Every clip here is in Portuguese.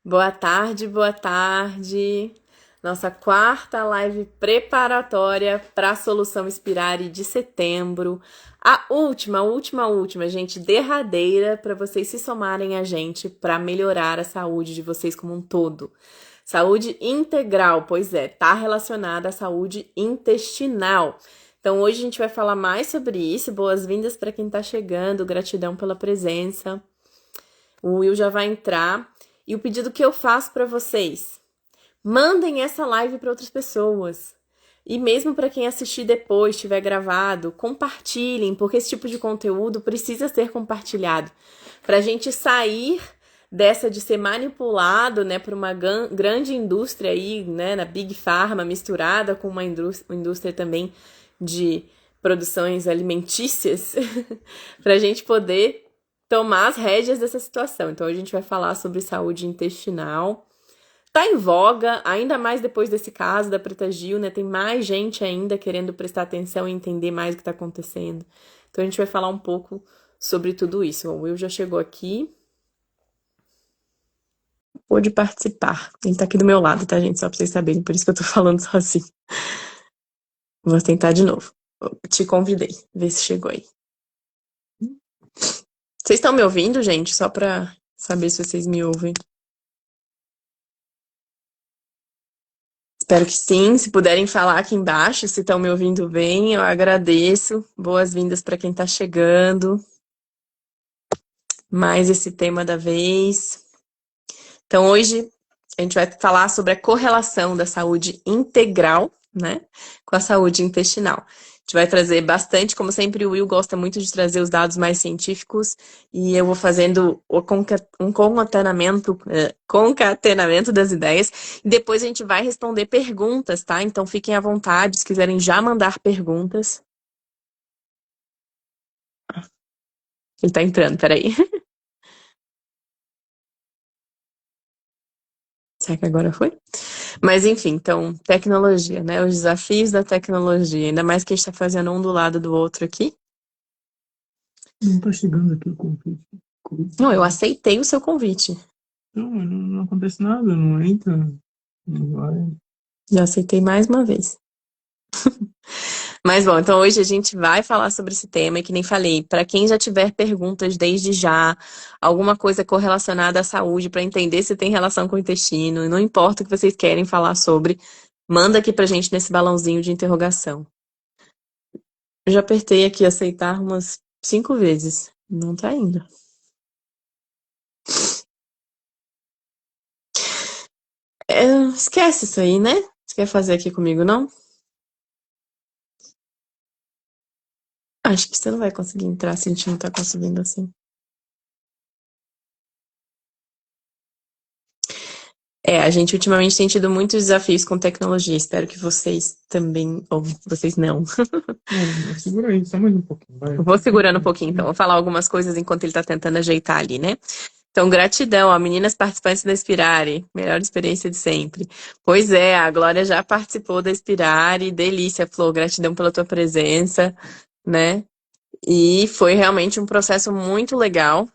Boa tarde, boa tarde. Nossa quarta live preparatória para a Solução Inspirare de setembro. A última, gente, derradeira para vocês se somarem a gente para melhorar a saúde de vocês como um todo. Saúde integral, pois é, tá relacionada à saúde intestinal. Então hoje a gente vai falar mais sobre isso. Boas-vindas para quem está chegando, gratidão pela presença. O Will já vai entrar. E o pedido que eu faço para vocês: mandem essa live para outras pessoas. E mesmo para quem assistir depois, tiver gravado, compartilhem, porque esse tipo de conteúdo precisa ser compartilhado. Para a gente sair dessa de ser manipulado, né, por uma grande indústria aí, né, na Big Pharma, misturada com uma indústria também de produções alimentícias, para a gente poder tomar as rédeas dessa situação. Então, a gente vai falar sobre saúde intestinal. Tá em voga, ainda mais depois desse caso da Preta Gil, né? Tem mais gente ainda querendo prestar atenção e entender mais o que tá acontecendo. Então, a gente vai falar um pouco sobre tudo isso. O Will já chegou aqui. Pôde participar. Ele tá aqui do meu lado, tá, gente? Só pra vocês saberem, por isso que eu tô falando sozinho. Vou tentar de novo. Te convidei. Vê se chegou aí. Vocês estão me ouvindo, gente? Só pra saber se vocês me ouvem. Espero que sim. Se puderem falar aqui embaixo, se estão me ouvindo bem, eu agradeço. Boas-vindas para quem está chegando. Mais esse tema da vez. Então, hoje a gente vai falar sobre a correlação da saúde integral, né, com a saúde intestinal. A gente vai trazer bastante, como sempre o Will gosta muito de trazer os dados mais científicos, e eu vou fazendo um concatenamento das ideias, e depois a gente vai responder perguntas, tá? Então fiquem à vontade, se quiserem já mandar perguntas. Ele tá entrando, peraí. Será que agora foi? Mas enfim, então, tecnologia, né? Os desafios da tecnologia, ainda mais que a gente está fazendo um do lado do outro aqui. Não tá chegando aqui o convite. Não, eu aceitei o seu convite. Não acontece nada, não entra, não vai. Já aceitei mais uma vez. Mas bom, então hoje a gente vai falar sobre esse tema e que nem falei, para quem já tiver perguntas desde já, alguma coisa correlacionada à saúde para entender se tem relação com o intestino, não importa o que vocês querem falar sobre, manda aqui pra gente nesse balãozinho de interrogação. Eu já apertei aqui aceitar umas 5 vezes. Não tá indo. Esquece isso aí, né? Você quer fazer aqui comigo, não? Acho que você não vai conseguir entrar se a gente não tá conseguindo assim. A gente ultimamente tem tido muitos desafios com tecnologia. Espero que vocês também, ou vocês não. Segura aí, só mais um pouquinho, vai. Vou segurando um pouquinho, então. Vou falar algumas coisas enquanto ele tá tentando ajeitar ali, né? Então, gratidão, ó, meninas participantes da Inspirare. Melhor experiência de sempre. Pois é, a Glória já participou da Inspirare. Delícia, Flor. Gratidão pela tua presença, né? E foi realmente um processo muito legal.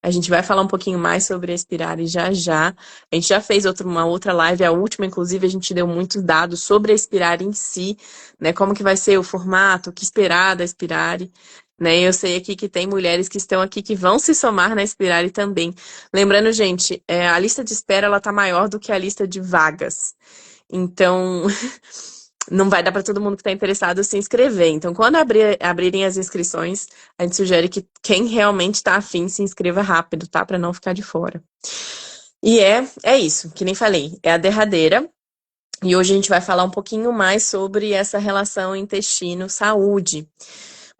A gente vai falar um pouquinho mais sobre a Inspirare já já. A gente já fez uma outra live, a última, inclusive, a gente deu muitos dados sobre a Inspirare em si, né? Como que vai ser o formato, o que esperar da Inspirare, né? Eu sei aqui que tem mulheres que estão aqui que vão se somar na Inspirare também. Lembrando, gente, a lista de espera ela tá maior do que a lista de vagas. Então, não vai dar para todo mundo que está interessado se inscrever. Então, quando abrirem as inscrições, a gente sugere que quem realmente está afim se inscreva rápido, tá? Para não ficar de fora. E é isso, que nem falei, é a derradeira. E hoje a gente vai falar um pouquinho mais sobre essa relação intestino-saúde.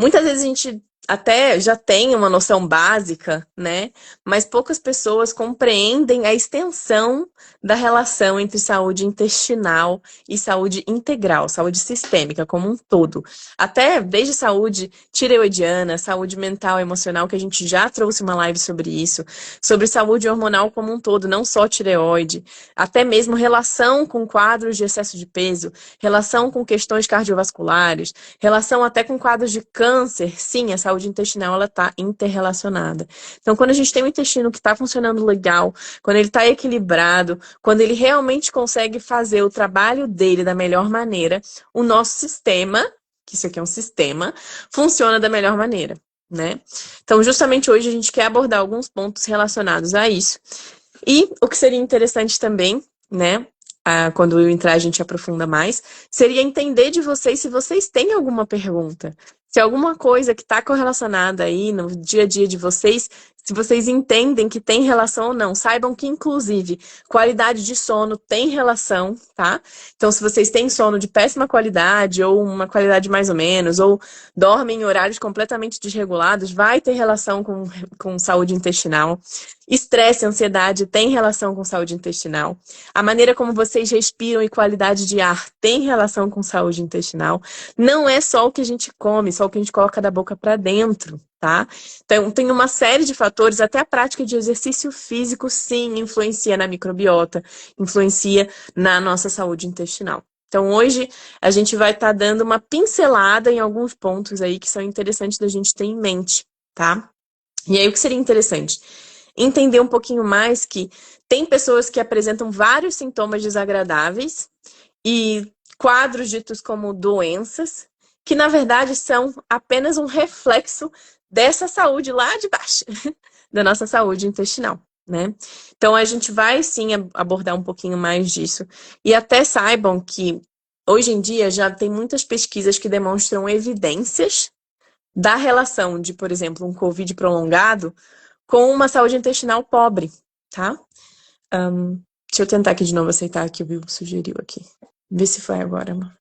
Muitas vezes a gente até já tem uma noção básica, né? Mas poucas pessoas compreendem a extensão da relação entre saúde intestinal e saúde integral, saúde sistêmica como um todo. Até desde saúde tireoidiana, saúde mental, emocional, que a gente já trouxe uma live sobre isso, sobre saúde hormonal como um todo, não só tireoide, até mesmo relação com quadros de excesso de peso, relação com questões cardiovasculares, relação até com quadros de câncer, sim, a saúde saúde intestinal ela está interrelacionada. Então, quando a gente tem um intestino que está funcionando legal, quando ele está equilibrado, quando ele realmente consegue fazer o trabalho dele da melhor maneira, o nosso sistema, que isso aqui é um sistema, funciona da melhor maneira, né? Então, justamente hoje a gente quer abordar alguns pontos relacionados a isso. E o que seria interessante também, né? Quando eu entrar, a gente aprofunda mais, seria entender de vocês se vocês têm alguma pergunta. Se alguma coisa que está correlacionada aí no dia a dia de vocês, se vocês entendem que tem relação ou não, saibam que, inclusive, qualidade de sono tem relação, tá? Então, se vocês têm sono de péssima qualidade, ou uma qualidade mais ou menos, ou dormem em horários completamente desregulados, vai ter relação com saúde intestinal. Estresse, ansiedade tem relação com saúde intestinal. A maneira como vocês respiram e qualidade de ar tem relação com saúde intestinal. Não é só o que a gente come, só o que a gente coloca da boca para dentro, tá? Então, tem uma série de fatores, até a prática de exercício físico, sim, influencia na microbiota, influencia na nossa saúde intestinal. Então, hoje, a gente vai estar dando uma pincelada em alguns pontos aí que são interessantes da gente ter em mente, tá? E aí, o que seria interessante? Entender um pouquinho mais que tem pessoas que apresentam vários sintomas desagradáveis e quadros ditos como doenças, que na verdade são apenas um reflexo dessa saúde lá de baixo, da nossa saúde intestinal, né? Então a gente vai sim abordar um pouquinho mais disso. E até saibam que hoje em dia já tem muitas pesquisas que demonstram evidências da relação de, por exemplo, um COVID prolongado com uma saúde intestinal pobre, tá? Deixa eu tentar aqui de novo aceitar que o Will sugeriu aqui. Vê se foi agora, amor.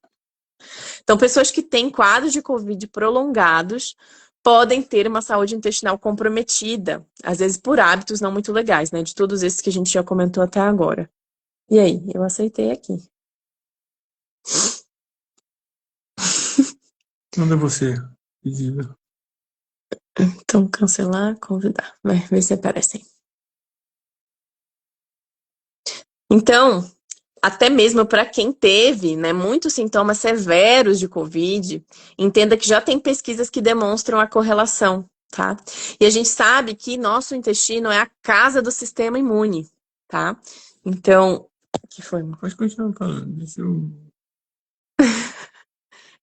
Então, pessoas que têm quadros de COVID prolongados podem ter uma saúde intestinal comprometida, às vezes por hábitos não muito legais, né? De todos esses que a gente já comentou até agora. E aí, eu aceitei aqui. Manda você, pedido. Então, cancelar, convidar. Vai ver se aparecem. Então, até mesmo para quem teve, né, muitos sintomas severos de COVID, entenda que já tem pesquisas que demonstram a correlação, tá? E a gente sabe que nosso intestino é a casa do sistema imune, tá? Então, o que foi, amor? Pode continuar falando, deixa eu...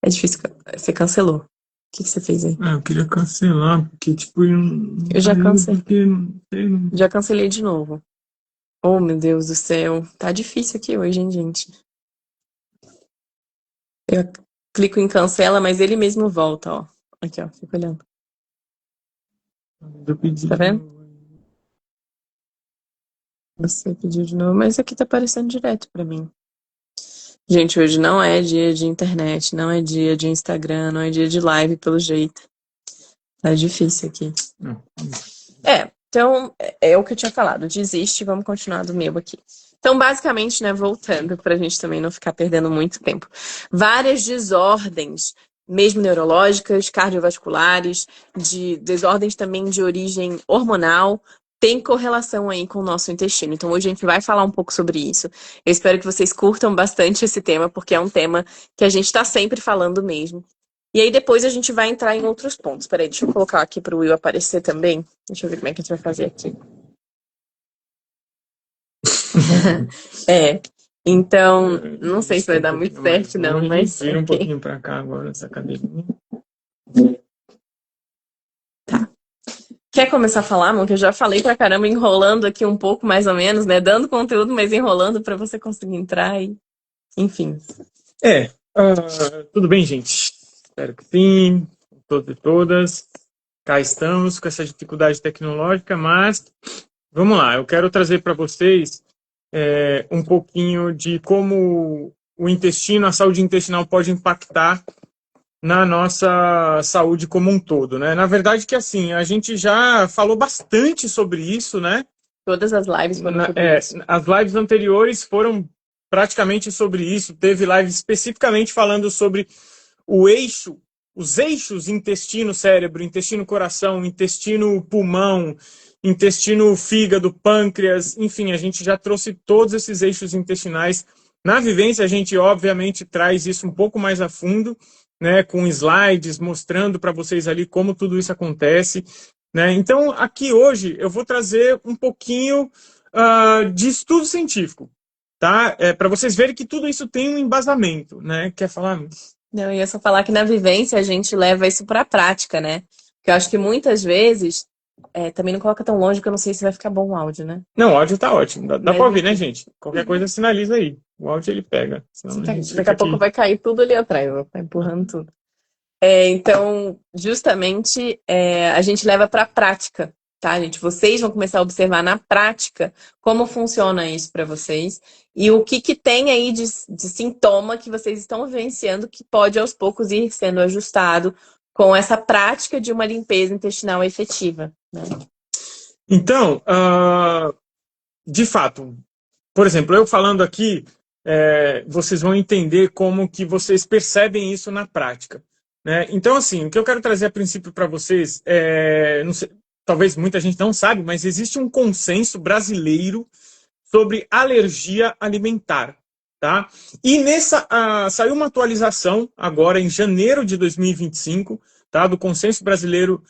É difícil, você cancelou. O que você fez aí? Eu queria cancelar, porque, tipo, Eu já cancelei. Porque, não sei, não... Já cancelei de novo. Oh, meu Deus do céu. Tá difícil aqui hoje, hein, gente? Eu clico em cancela, mas ele mesmo volta, ó. Aqui, ó, fica olhando. Eu pedi Tá vendo? de novo. Você pediu de novo, mas aqui tá aparecendo direto pra mim. Gente, hoje não é dia de internet, não é dia de Instagram, não é dia de live, pelo jeito. Tá difícil aqui. Não. Então, é o que eu tinha falado. Desiste, vamos continuar do meu aqui. Então, basicamente, né, voltando, pra gente também não ficar perdendo muito tempo. Várias desordens, mesmo neurológicas, cardiovasculares, de desordens também de origem hormonal, tem correlação aí com o nosso intestino. Então, hoje a gente vai falar um pouco sobre isso. Eu espero que vocês curtam bastante esse tema, porque é um tema que a gente está sempre falando mesmo. E aí depois a gente vai entrar em outros pontos. Peraí, deixa eu colocar aqui para o Will aparecer também. Deixa eu ver como é que a gente vai fazer aqui. Então, não sei se vai dar muito certo, não, mas... Vira um pouquinho pra cá agora, essa cadeirinha. Tá. Quer começar a falar, amor? Que eu já falei pra caramba, enrolando aqui um pouco, mais ou menos, né? Dando conteúdo, mas enrolando para você conseguir entrar e... Enfim. Tudo bem, gente? Espero que sim, todos e todas. Cá estamos com essa dificuldade tecnológica, mas vamos lá. Eu quero trazer para vocês um pouquinho de como o intestino, a saúde intestinal pode impactar na nossa saúde como um todo, né? Na verdade que assim, a gente já falou bastante sobre isso, né? Todas as lives foram sobre isso. As lives anteriores foram praticamente sobre isso. Teve live especificamente falando sobre os eixos intestino-cérebro, intestino-coração, intestino-pulmão, intestino-fígado, pâncreas, enfim, a gente já trouxe todos esses eixos intestinais. Na vivência, a gente obviamente traz isso um pouco mais a fundo, né, com slides mostrando para vocês ali como tudo isso acontece, né? Então, aqui hoje eu vou trazer um pouquinho de estudo científico, tá? Para vocês verem que tudo isso tem um embasamento, né? Quer falar? Não, eu ia só falar que na vivência a gente leva isso para a prática, né? Porque eu acho que muitas vezes, também não coloca tão longe que eu não sei se vai ficar bom o áudio, né? Não, o áudio tá ótimo. Dá Mas para ouvir, né, enfim. gente? Qualquer coisa sinaliza aí. O áudio ele pega. Senão a gente Daqui fica a pouco aqui. vai cair tudo ali atrás, eu vou ficar empurrando tudo. Então, justamente, a gente leva para a prática, tá, gente? Vocês vão começar a observar na prática como funciona isso para vocês e o que tem aí de sintoma que vocês estão vivenciando que pode aos poucos ir sendo ajustado com essa prática de uma limpeza intestinal efetiva, né? Então, de fato, por exemplo, eu falando aqui, vocês vão entender como que vocês percebem isso na prática, né? Então, assim, o que eu quero trazer a princípio para vocês, não sei, talvez muita gente não sabe, mas existe um consenso brasileiro sobre alergia alimentar, tá? E saiu uma atualização agora em janeiro de 2025, tá? Do Consenso Brasileiro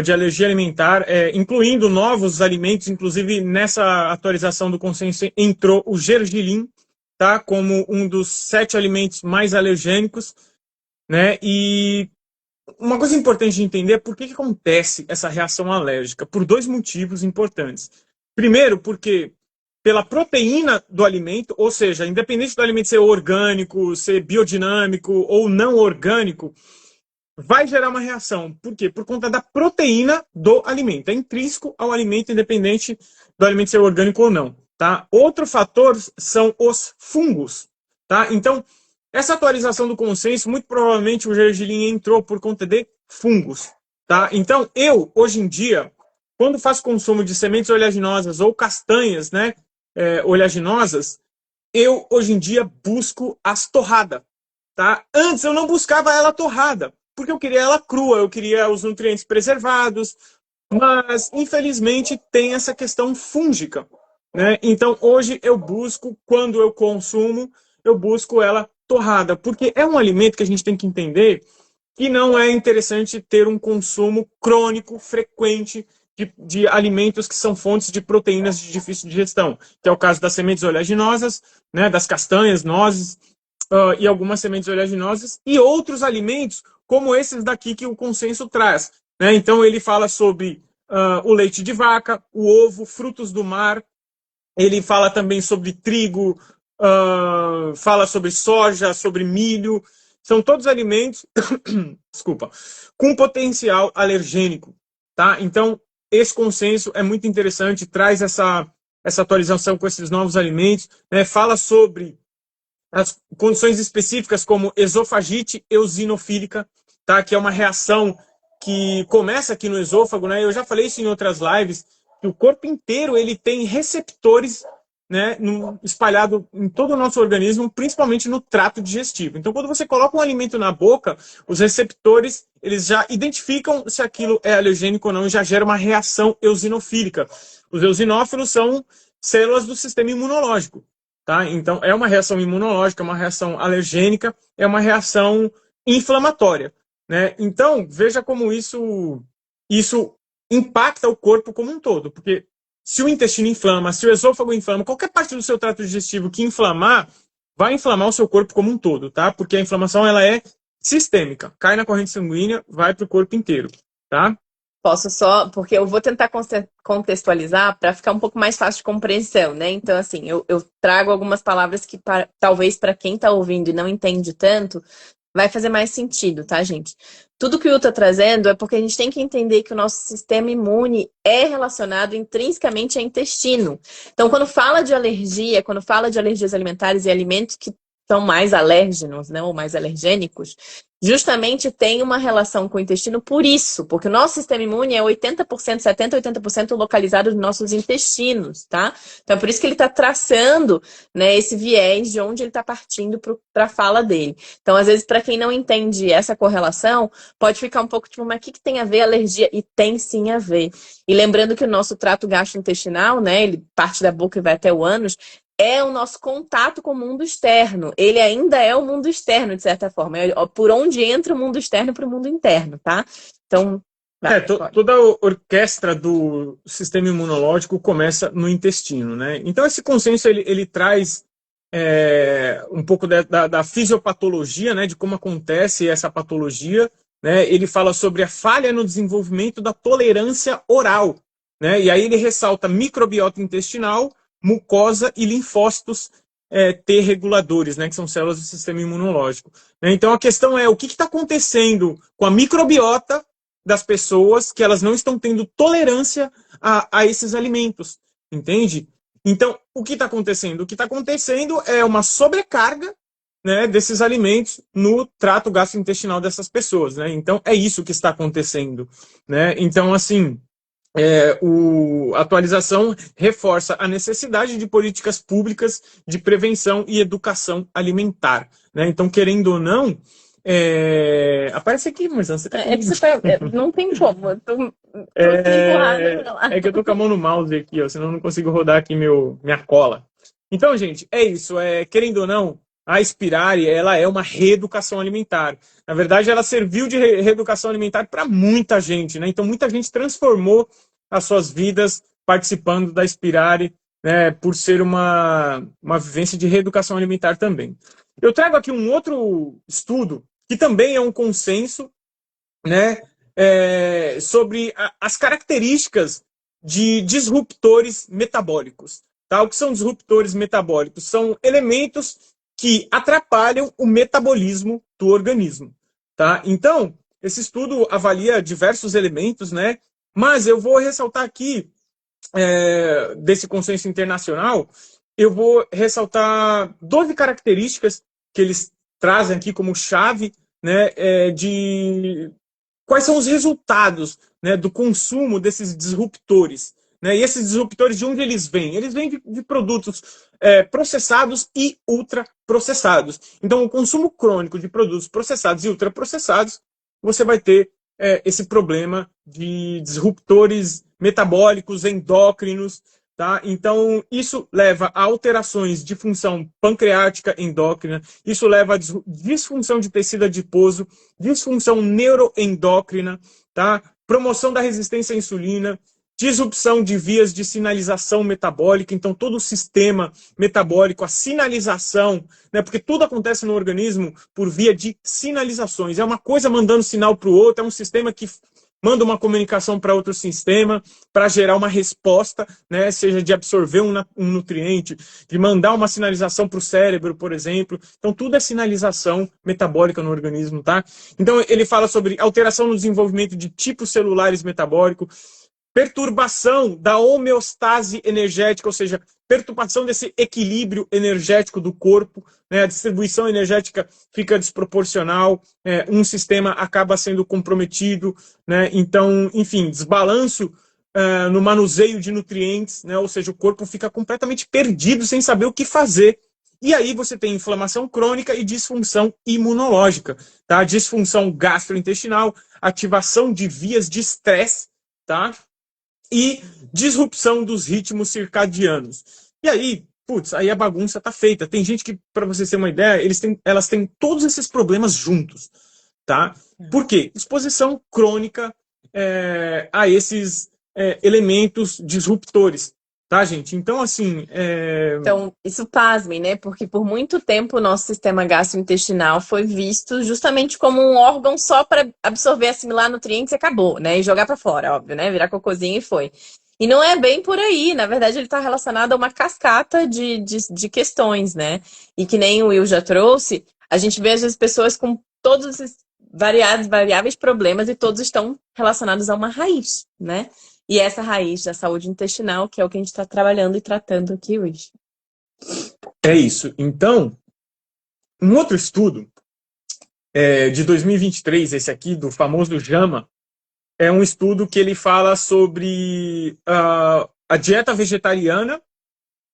de Alergia Alimentar, incluindo novos alimentos, inclusive nessa atualização do consenso entrou o gergelim, tá? Como um dos 7 alimentos mais alergênicos, né? E uma coisa importante de entender é por que acontece essa reação alérgica, por 2 motivos importantes. Primeiro, porque pela proteína do alimento, ou seja, independente do alimento ser orgânico, ser biodinâmico ou não orgânico, vai gerar uma reação. Por quê? Por conta da proteína do alimento. É intrínseco ao alimento, independente do alimento ser orgânico ou não. Tá? Outro fator são os fungos. Tá? Então, essa atualização do consenso, muito provavelmente o gergelim entrou por conta de fungos. Tá? Então, hoje em dia, quando faço consumo de sementes oleaginosas ou castanhas, né, oleaginosas, eu, hoje em dia, busco as torradas. Tá? Antes eu não buscava ela torrada, porque eu queria ela crua, eu queria os nutrientes preservados, mas infelizmente tem essa questão fúngica, né? Então hoje eu busco, quando eu consumo, eu busco ela torrada, porque é um alimento que a gente tem que entender que não é interessante ter um consumo crônico, frequente de alimentos que são fontes de proteínas de difícil digestão, que é o caso das sementes oleaginosas, né, das castanhas, nozes, e algumas sementes oleaginosas, e outros alimentos, como esses daqui que o consenso traz. Né? Então, ele fala sobre o leite de vaca, o ovo, frutos do mar, ele fala também sobre trigo, fala sobre soja, sobre milho. São todos alimentos, desculpa, com potencial alergênico. Tá? Então, esse consenso é muito interessante, traz essa atualização com esses novos alimentos, né? Fala sobre as condições específicas como esofagite eosinofílica, tá? Que é uma reação que começa aqui no esôfago, né? Eu já falei isso em outras lives, que o corpo inteiro ele tem receptores, né, espalhado em todo o nosso organismo, principalmente no trato digestivo. Então, quando você coloca um alimento na boca, os receptores eles já identificam se aquilo é alergênico ou não e já gera uma reação eosinofílica. Os eosinófilos são células do sistema imunológico. Tá? Então, é uma reação imunológica, é uma reação alergênica, é uma reação inflamatória. Né? Então, veja como isso impacta o corpo como um todo, porque se o intestino inflama, se o esôfago inflama, qualquer parte do seu trato digestivo que inflamar, vai inflamar o seu corpo como um todo, tá? Porque a inflamação ela é sistêmica, cai na corrente sanguínea, vai para o corpo inteiro, tá? Posso só, porque eu vou tentar contextualizar para ficar um pouco mais fácil de compreensão, né? Então, assim, eu trago algumas palavras que talvez para quem está ouvindo e não entende tanto, vai fazer mais sentido, tá, gente? Tudo que o Will tá trazendo é porque a gente tem que entender que o nosso sistema imune é relacionado intrinsecamente ao intestino. Então, quando fala de alergia, quando fala de alergias alimentares e alimentos que são mais alérgenos, né, ou mais alergênicos, justamente tem uma relação com o intestino por isso, porque o nosso sistema imune é 80%, 70%, 80% localizado nos nossos intestinos, tá? Então, é por isso que ele está traçando, né, esse viés de onde ele está partindo para a fala dele. Então, às vezes, para quem não entende essa correlação, pode ficar um pouco tipo, mas o que tem a ver alergia? E tem sim a ver. E lembrando que o nosso trato gastrointestinal, né, ele parte da boca e vai até o ânus, é o nosso contato com o mundo externo. Ele ainda é o mundo externo, de certa forma. É por onde entra o mundo externo para o mundo interno, tá? Então, toda a orquestra do sistema imunológico começa no intestino, né? Então, esse consenso, ele traz um pouco da fisiopatologia, né? De como acontece essa patologia, né? Ele fala sobre a falha no desenvolvimento da tolerância oral, né? E aí ele ressalta microbiota intestinal, mucosa e linfócitos T reguladores, né? Que são células do sistema imunológico. Né? Então, a questão é o que está acontecendo com a microbiota das pessoas, que elas não estão tendo tolerância a esses alimentos, entende? Então, o que está acontecendo? O que está acontecendo é uma sobrecarga, né, desses alimentos no trato gastrointestinal dessas pessoas, né? Então, é isso que está acontecendo, né? Então, assim, a atualização reforça a necessidade de políticas públicas de prevenção e educação alimentar, né? Então, querendo ou não, aparece aqui, mas você tá não tem como. Eu tô que eu tô com a mão no mouse aqui, ó, senão eu não consigo rodar aqui minha cola. Então, gente, é isso. Querendo ou não, a Inspirari, ela é uma reeducação alimentar. Na verdade, ela serviu de reeducação alimentar para muita gente, né? Então, muita gente transformou as suas vidas participando da Inspirari, né, por ser uma vivência de reeducação alimentar também. Eu trago aqui um outro estudo que também é um consenso, né, sobre as características de disruptores metabólicos. Tá? O que são disruptores metabólicos? São elementos que atrapalham o metabolismo do organismo. Tá? Então, esse estudo avalia diversos elementos, né, mas eu vou ressaltar aqui, desse consenso internacional, eu vou ressaltar 12 características que eles trazem aqui como chave, né, de quais são os resultados, né, do consumo desses disruptores. Né? E esses disruptores, de onde eles vêm? Eles vêm de produtos processados e ultraprocessados. Então, o consumo crônico de produtos processados e ultraprocessados, você vai ter esse problema de disruptores metabólicos, endócrinos. Tá? Então, isso leva a alterações de função pancreática endócrina, isso leva a disfunção de tecido adiposo, disfunção neuroendócrina, tá? Promoção da resistência à insulina, disrupção de vias de sinalização metabólica, então todo o sistema metabólico, a sinalização, né? Porque tudo acontece no organismo por via de sinalizações. É uma coisa mandando sinal para o outro, é um sistema que manda uma comunicação para outro sistema para gerar uma resposta, né, seja de absorver um nutriente, de mandar uma sinalização para o cérebro, por exemplo. Então, tudo é sinalização metabólica no organismo, tá? Então, ele fala sobre alteração no desenvolvimento de tipos celulares metabólicos, perturbação da homeostase energética, ou seja, perturbação desse equilíbrio energético do corpo, né? A distribuição energética fica desproporcional, um sistema acaba sendo comprometido, né? Então, enfim, desbalanço no manuseio de nutrientes, né? Ou seja, o corpo fica completamente perdido sem saber o que fazer. E aí você tem inflamação crônica e disfunção imunológica, tá? Disfunção gastrointestinal, ativação de vias de estresse, tá? E disrupção dos ritmos circadianos. E aí, putz, aí a bagunça tá feita. Tem gente que, para você ter uma ideia, elas têm todos esses problemas juntos, tá? Por quê? Exposição crônica a esses elementos disruptores, tá, gente? Então, assim... Então, isso pasmem, né? Porque por muito tempo o nosso sistema gastrointestinal foi visto justamente como um órgão só para absorver, assimilar nutrientes e acabou, né? E jogar para fora, óbvio, né? Virar cocôzinho e foi. E não é bem por aí. Na verdade, ele está relacionado a uma cascata de questões, né? E que nem o Will já trouxe, a gente vê às vezes pessoas com todos esses variáveis problemas e todos estão relacionados a uma raiz, né? E essa raiz da saúde intestinal, que é o que a gente está trabalhando e tratando aqui hoje. É isso. Então, um outro estudo de 2023, esse aqui, do famoso JAMA, é um estudo que ele fala sobre a dieta vegetariana,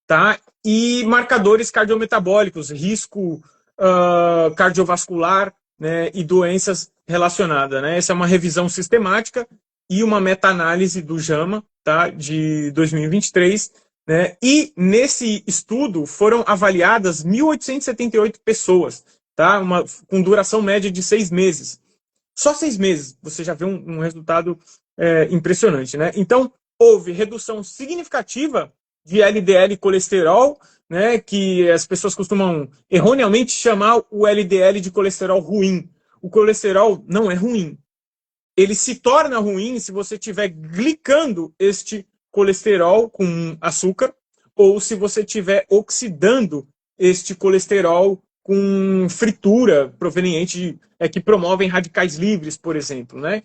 tá? E marcadores cardiometabólicos, risco cardiovascular, né? E doenças relacionadas, né? Essa é uma revisão sistemática e uma meta-análise do JAMA, tá? De 2023, né? E nesse estudo foram avaliadas 1.878 pessoas, tá? Com duração média de 6 meses. Só 6 meses, você já vê um resultado impressionante, né? Então, houve redução significativa de LDL e colesterol, né? Que as pessoas costumam erroneamente chamar o LDL de colesterol ruim. O colesterol não é ruim. Ele se torna ruim se você estiver glicando este colesterol com açúcar ou se você estiver oxidando este colesterol com fritura proveniente que promovem radicais livres, por exemplo, né?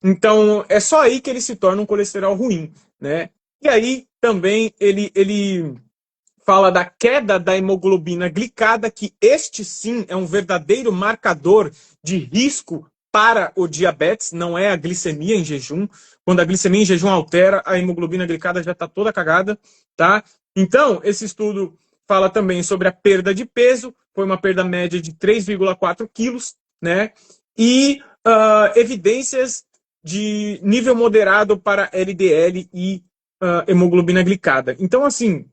Então, é só aí que ele se torna um colesterol ruim, né? E aí também ele fala da queda da hemoglobina glicada, que este sim é um verdadeiro marcador de risco para o diabetes, não é a glicemia em jejum. Quando a glicemia em jejum altera, a hemoglobina glicada já está toda cagada, tá? Então, esse estudo fala também sobre a perda de peso, foi uma perda média de 3,4 quilos, né? E evidências de nível moderado para LDL e hemoglobina glicada. Então, assim,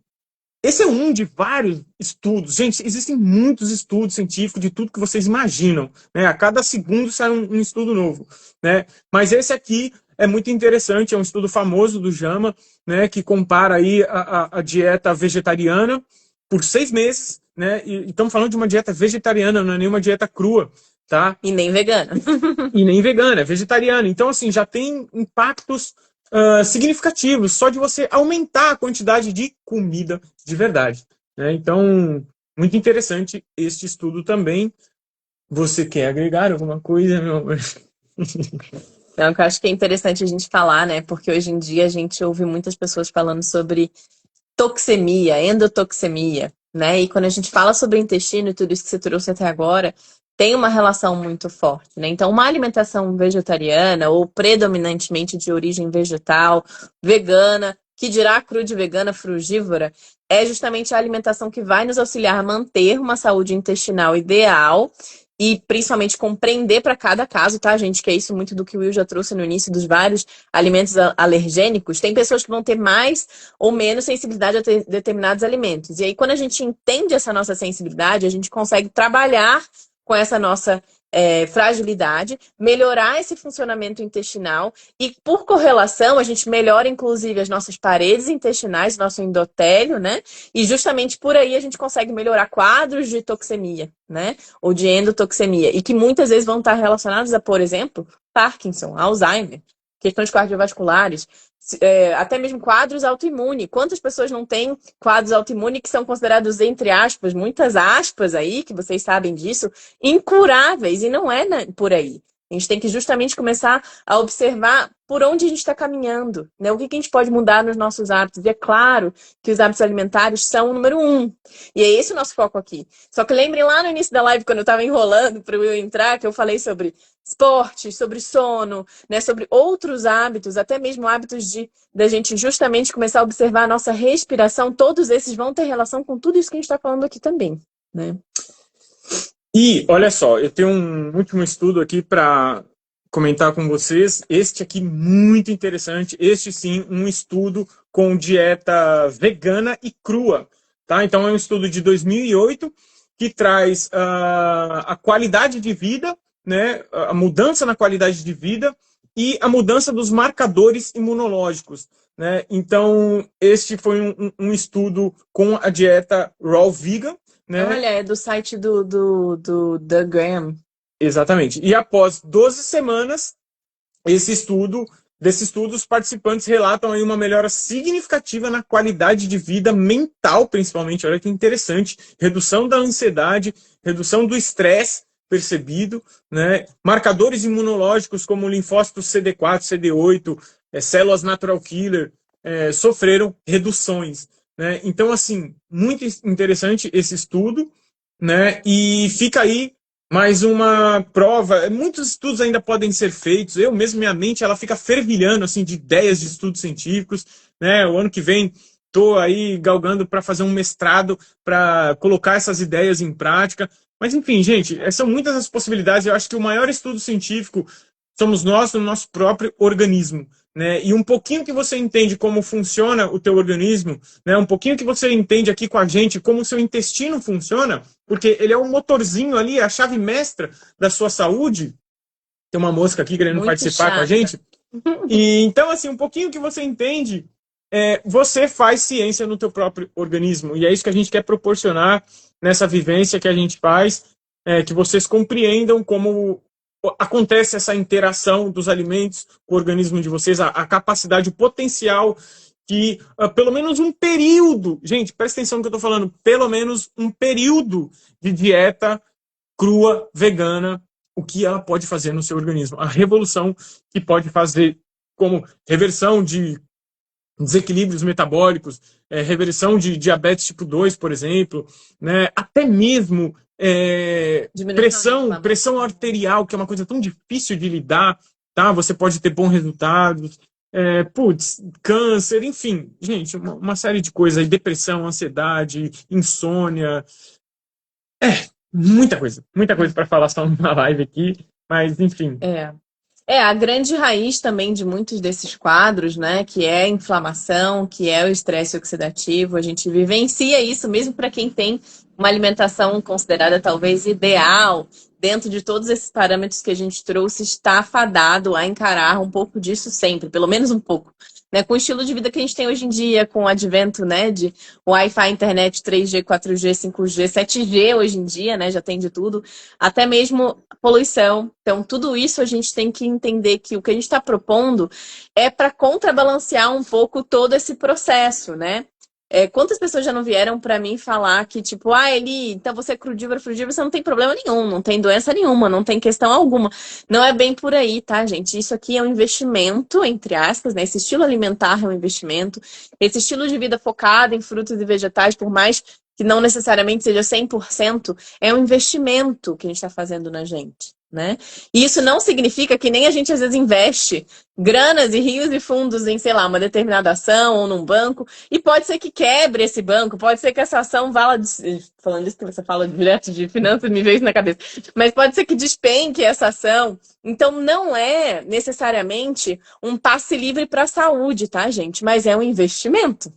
esse é um de vários estudos. Gente, existem muitos estudos científicos de tudo que vocês imaginam, né? A cada segundo sai um estudo novo, né? Mas esse aqui é muito interessante, é um estudo famoso do JAMA, né? Que compara aí a dieta vegetariana por 6 meses, né? E estamos falando de uma dieta vegetariana, não é nenhuma dieta crua, tá? E nem vegana. E nem vegana, é vegetariana. Então, assim, já tem impactos significativos só de você aumentar a quantidade de comida de verdade, né? Então, muito interessante este estudo também. Você quer agregar alguma coisa, meu amor? Então, eu acho que é interessante a gente falar, né? Porque hoje em dia a gente ouve muitas pessoas falando sobre toxemia, endotoxemia, né? E quando a gente fala sobre intestino e tudo isso que você trouxe até agora, tem uma relação muito forte, né? Então, uma alimentação vegetariana ou predominantemente de origem vegetal, vegana, que dirá crude vegana, frugívora, é justamente a alimentação que vai nos auxiliar a manter uma saúde intestinal ideal e principalmente compreender para cada caso, tá, gente? Que é isso muito do que o Will já trouxe no início dos vários alimentos alergênicos. Tem pessoas que vão ter mais ou menos sensibilidade a determinados alimentos. E aí, quando a gente entende essa nossa sensibilidade, a gente consegue trabalhar com essa nossa fragilidade, melhorar esse funcionamento intestinal e, por correlação, a gente melhora, inclusive, as nossas paredes intestinais, nosso endotélio, né? E justamente por aí a gente consegue melhorar quadros de toxemia, né? Ou de endotoxemia. E que muitas vezes vão estar relacionados a, por exemplo, Parkinson, Alzheimer, questões cardiovasculares, até mesmo quadros autoimunes. Quantas pessoas não têm quadros autoimunes que são considerados, entre aspas, muitas aspas aí, que vocês sabem disso, incuráveis, e não é por aí. A gente tem que justamente começar a observar por onde a gente está caminhando, né? O que a gente pode mudar nos nossos hábitos. E é claro que os hábitos alimentares são o número 1. E é esse o nosso foco aqui. Só que lembrem lá no início da live, quando eu estava enrolando para eu entrar, que eu falei sobre esporte, sobre sono, né? Sobre outros hábitos, até mesmo hábitos da gente justamente começar a observar a nossa respiração. Todos esses vão ter relação com tudo isso que a gente está falando aqui também, né? E, olha só, eu tenho um último estudo aqui para comentar com vocês. Este aqui, muito interessante. Este, sim, um estudo com dieta vegana e crua. Tá? Então, é um estudo de 2008 que traz a qualidade de vida, né? A mudança na qualidade de vida e a mudança dos marcadores imunológicos, né? Então, este foi um estudo com a dieta Raw Vegan, né? Olha, é do site do Doug Graham. Exatamente. E após 12 semanas, desses estudos, os participantes relatam aí uma melhora significativa na qualidade de vida mental, principalmente. Olha que interessante. Redução da ansiedade, redução do estresse percebido, né? Marcadores imunológicos como linfócitos CD4, CD8, células natural killer, sofreram reduções, né? Então, assim, muito interessante esse estudo, né? E fica aí mais uma prova. Muitos estudos ainda podem ser feitos. Eu mesmo, minha mente, ela fica fervilhando assim de ideias de estudos científicos, né? O ano que vem estou aí galgando para fazer um mestrado para colocar essas ideias em prática. Mas enfim, gente, são muitas as possibilidades. Eu acho que o maior estudo científico somos nós no nosso próprio organismo, né, e um pouquinho que você entende como funciona o teu organismo, né, um pouquinho que você entende aqui com a gente como o seu intestino funciona, porque ele é o motorzinho ali, a chave mestra da sua saúde. Tem uma mosca aqui querendo Muito participar com a chata. gente. E então, assim, um pouquinho que você entende, você faz ciência no teu próprio organismo. E é isso que a gente quer proporcionar nessa vivência que a gente faz, que vocês compreendam como acontece essa interação dos alimentos com o organismo de vocês, a capacidade, o potencial que pelo menos um período, gente, presta atenção no que eu estou falando, pelo menos um período de dieta crua, vegana, o que ela pode fazer no seu organismo, a revolução que pode fazer, como reversão de desequilíbrios metabólicos, reversão de diabetes tipo 2, por exemplo, né? Até mesmo Diminuição de pressão inflamação. arterial, que é uma coisa tão difícil de lidar, tá? Você pode ter bons resultados, câncer, enfim, gente, uma série de coisas aí, depressão, ansiedade, insônia, muita coisa para falar só numa live aqui, mas enfim. É. É, a grande raiz também de muitos desses quadros, né, que é a inflamação, que é o estresse oxidativo, a gente vivencia isso mesmo para quem tem uma alimentação considerada talvez ideal, dentro de todos esses parâmetros que a gente trouxe, está fadado a encarar um pouco disso sempre, pelo menos um pouco. Né, com o estilo de vida que a gente tem hoje em dia, com o advento, né, de Wi-Fi, internet 3G, 4G, 5G, 7G hoje em dia, né, já tem de tudo, até mesmo poluição. Então, tudo isso a gente tem que entender que o que a gente está propondo é para contrabalancear um pouco todo esse processo, né? Quantas pessoas já não vieram para mim falar que, tipo, Eli, então você é crudívoro, frugívoro, você não tem problema nenhum, não tem doença nenhuma, não tem questão alguma. Não é bem por aí, tá, gente? Isso aqui é um investimento, entre aspas, né? Esse estilo alimentar é um investimento. Esse estilo de vida focado em frutos e vegetais, por mais que não necessariamente seja 100%, é um investimento que a gente está fazendo na gente, né? E isso não significa que nem a gente às vezes investe granas e rios e fundos em, sei lá, uma determinada ação ou num banco, e pode ser que quebre esse banco, pode ser que essa ação vá, falando isso que você fala direto de finanças, me veio isso na cabeça, mas pode ser que despenque essa ação. Então não é necessariamente um passe livre para a saúde, tá, gente? Mas é um investimento.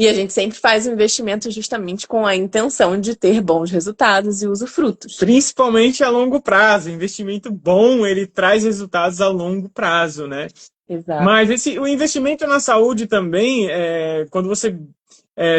E a gente sempre faz o investimento justamente com a intenção de ter bons resultados e usufrutos. Principalmente a longo prazo. Investimento bom, ele traz resultados a longo prazo, né? Exato. Mas o investimento na saúde também, quando você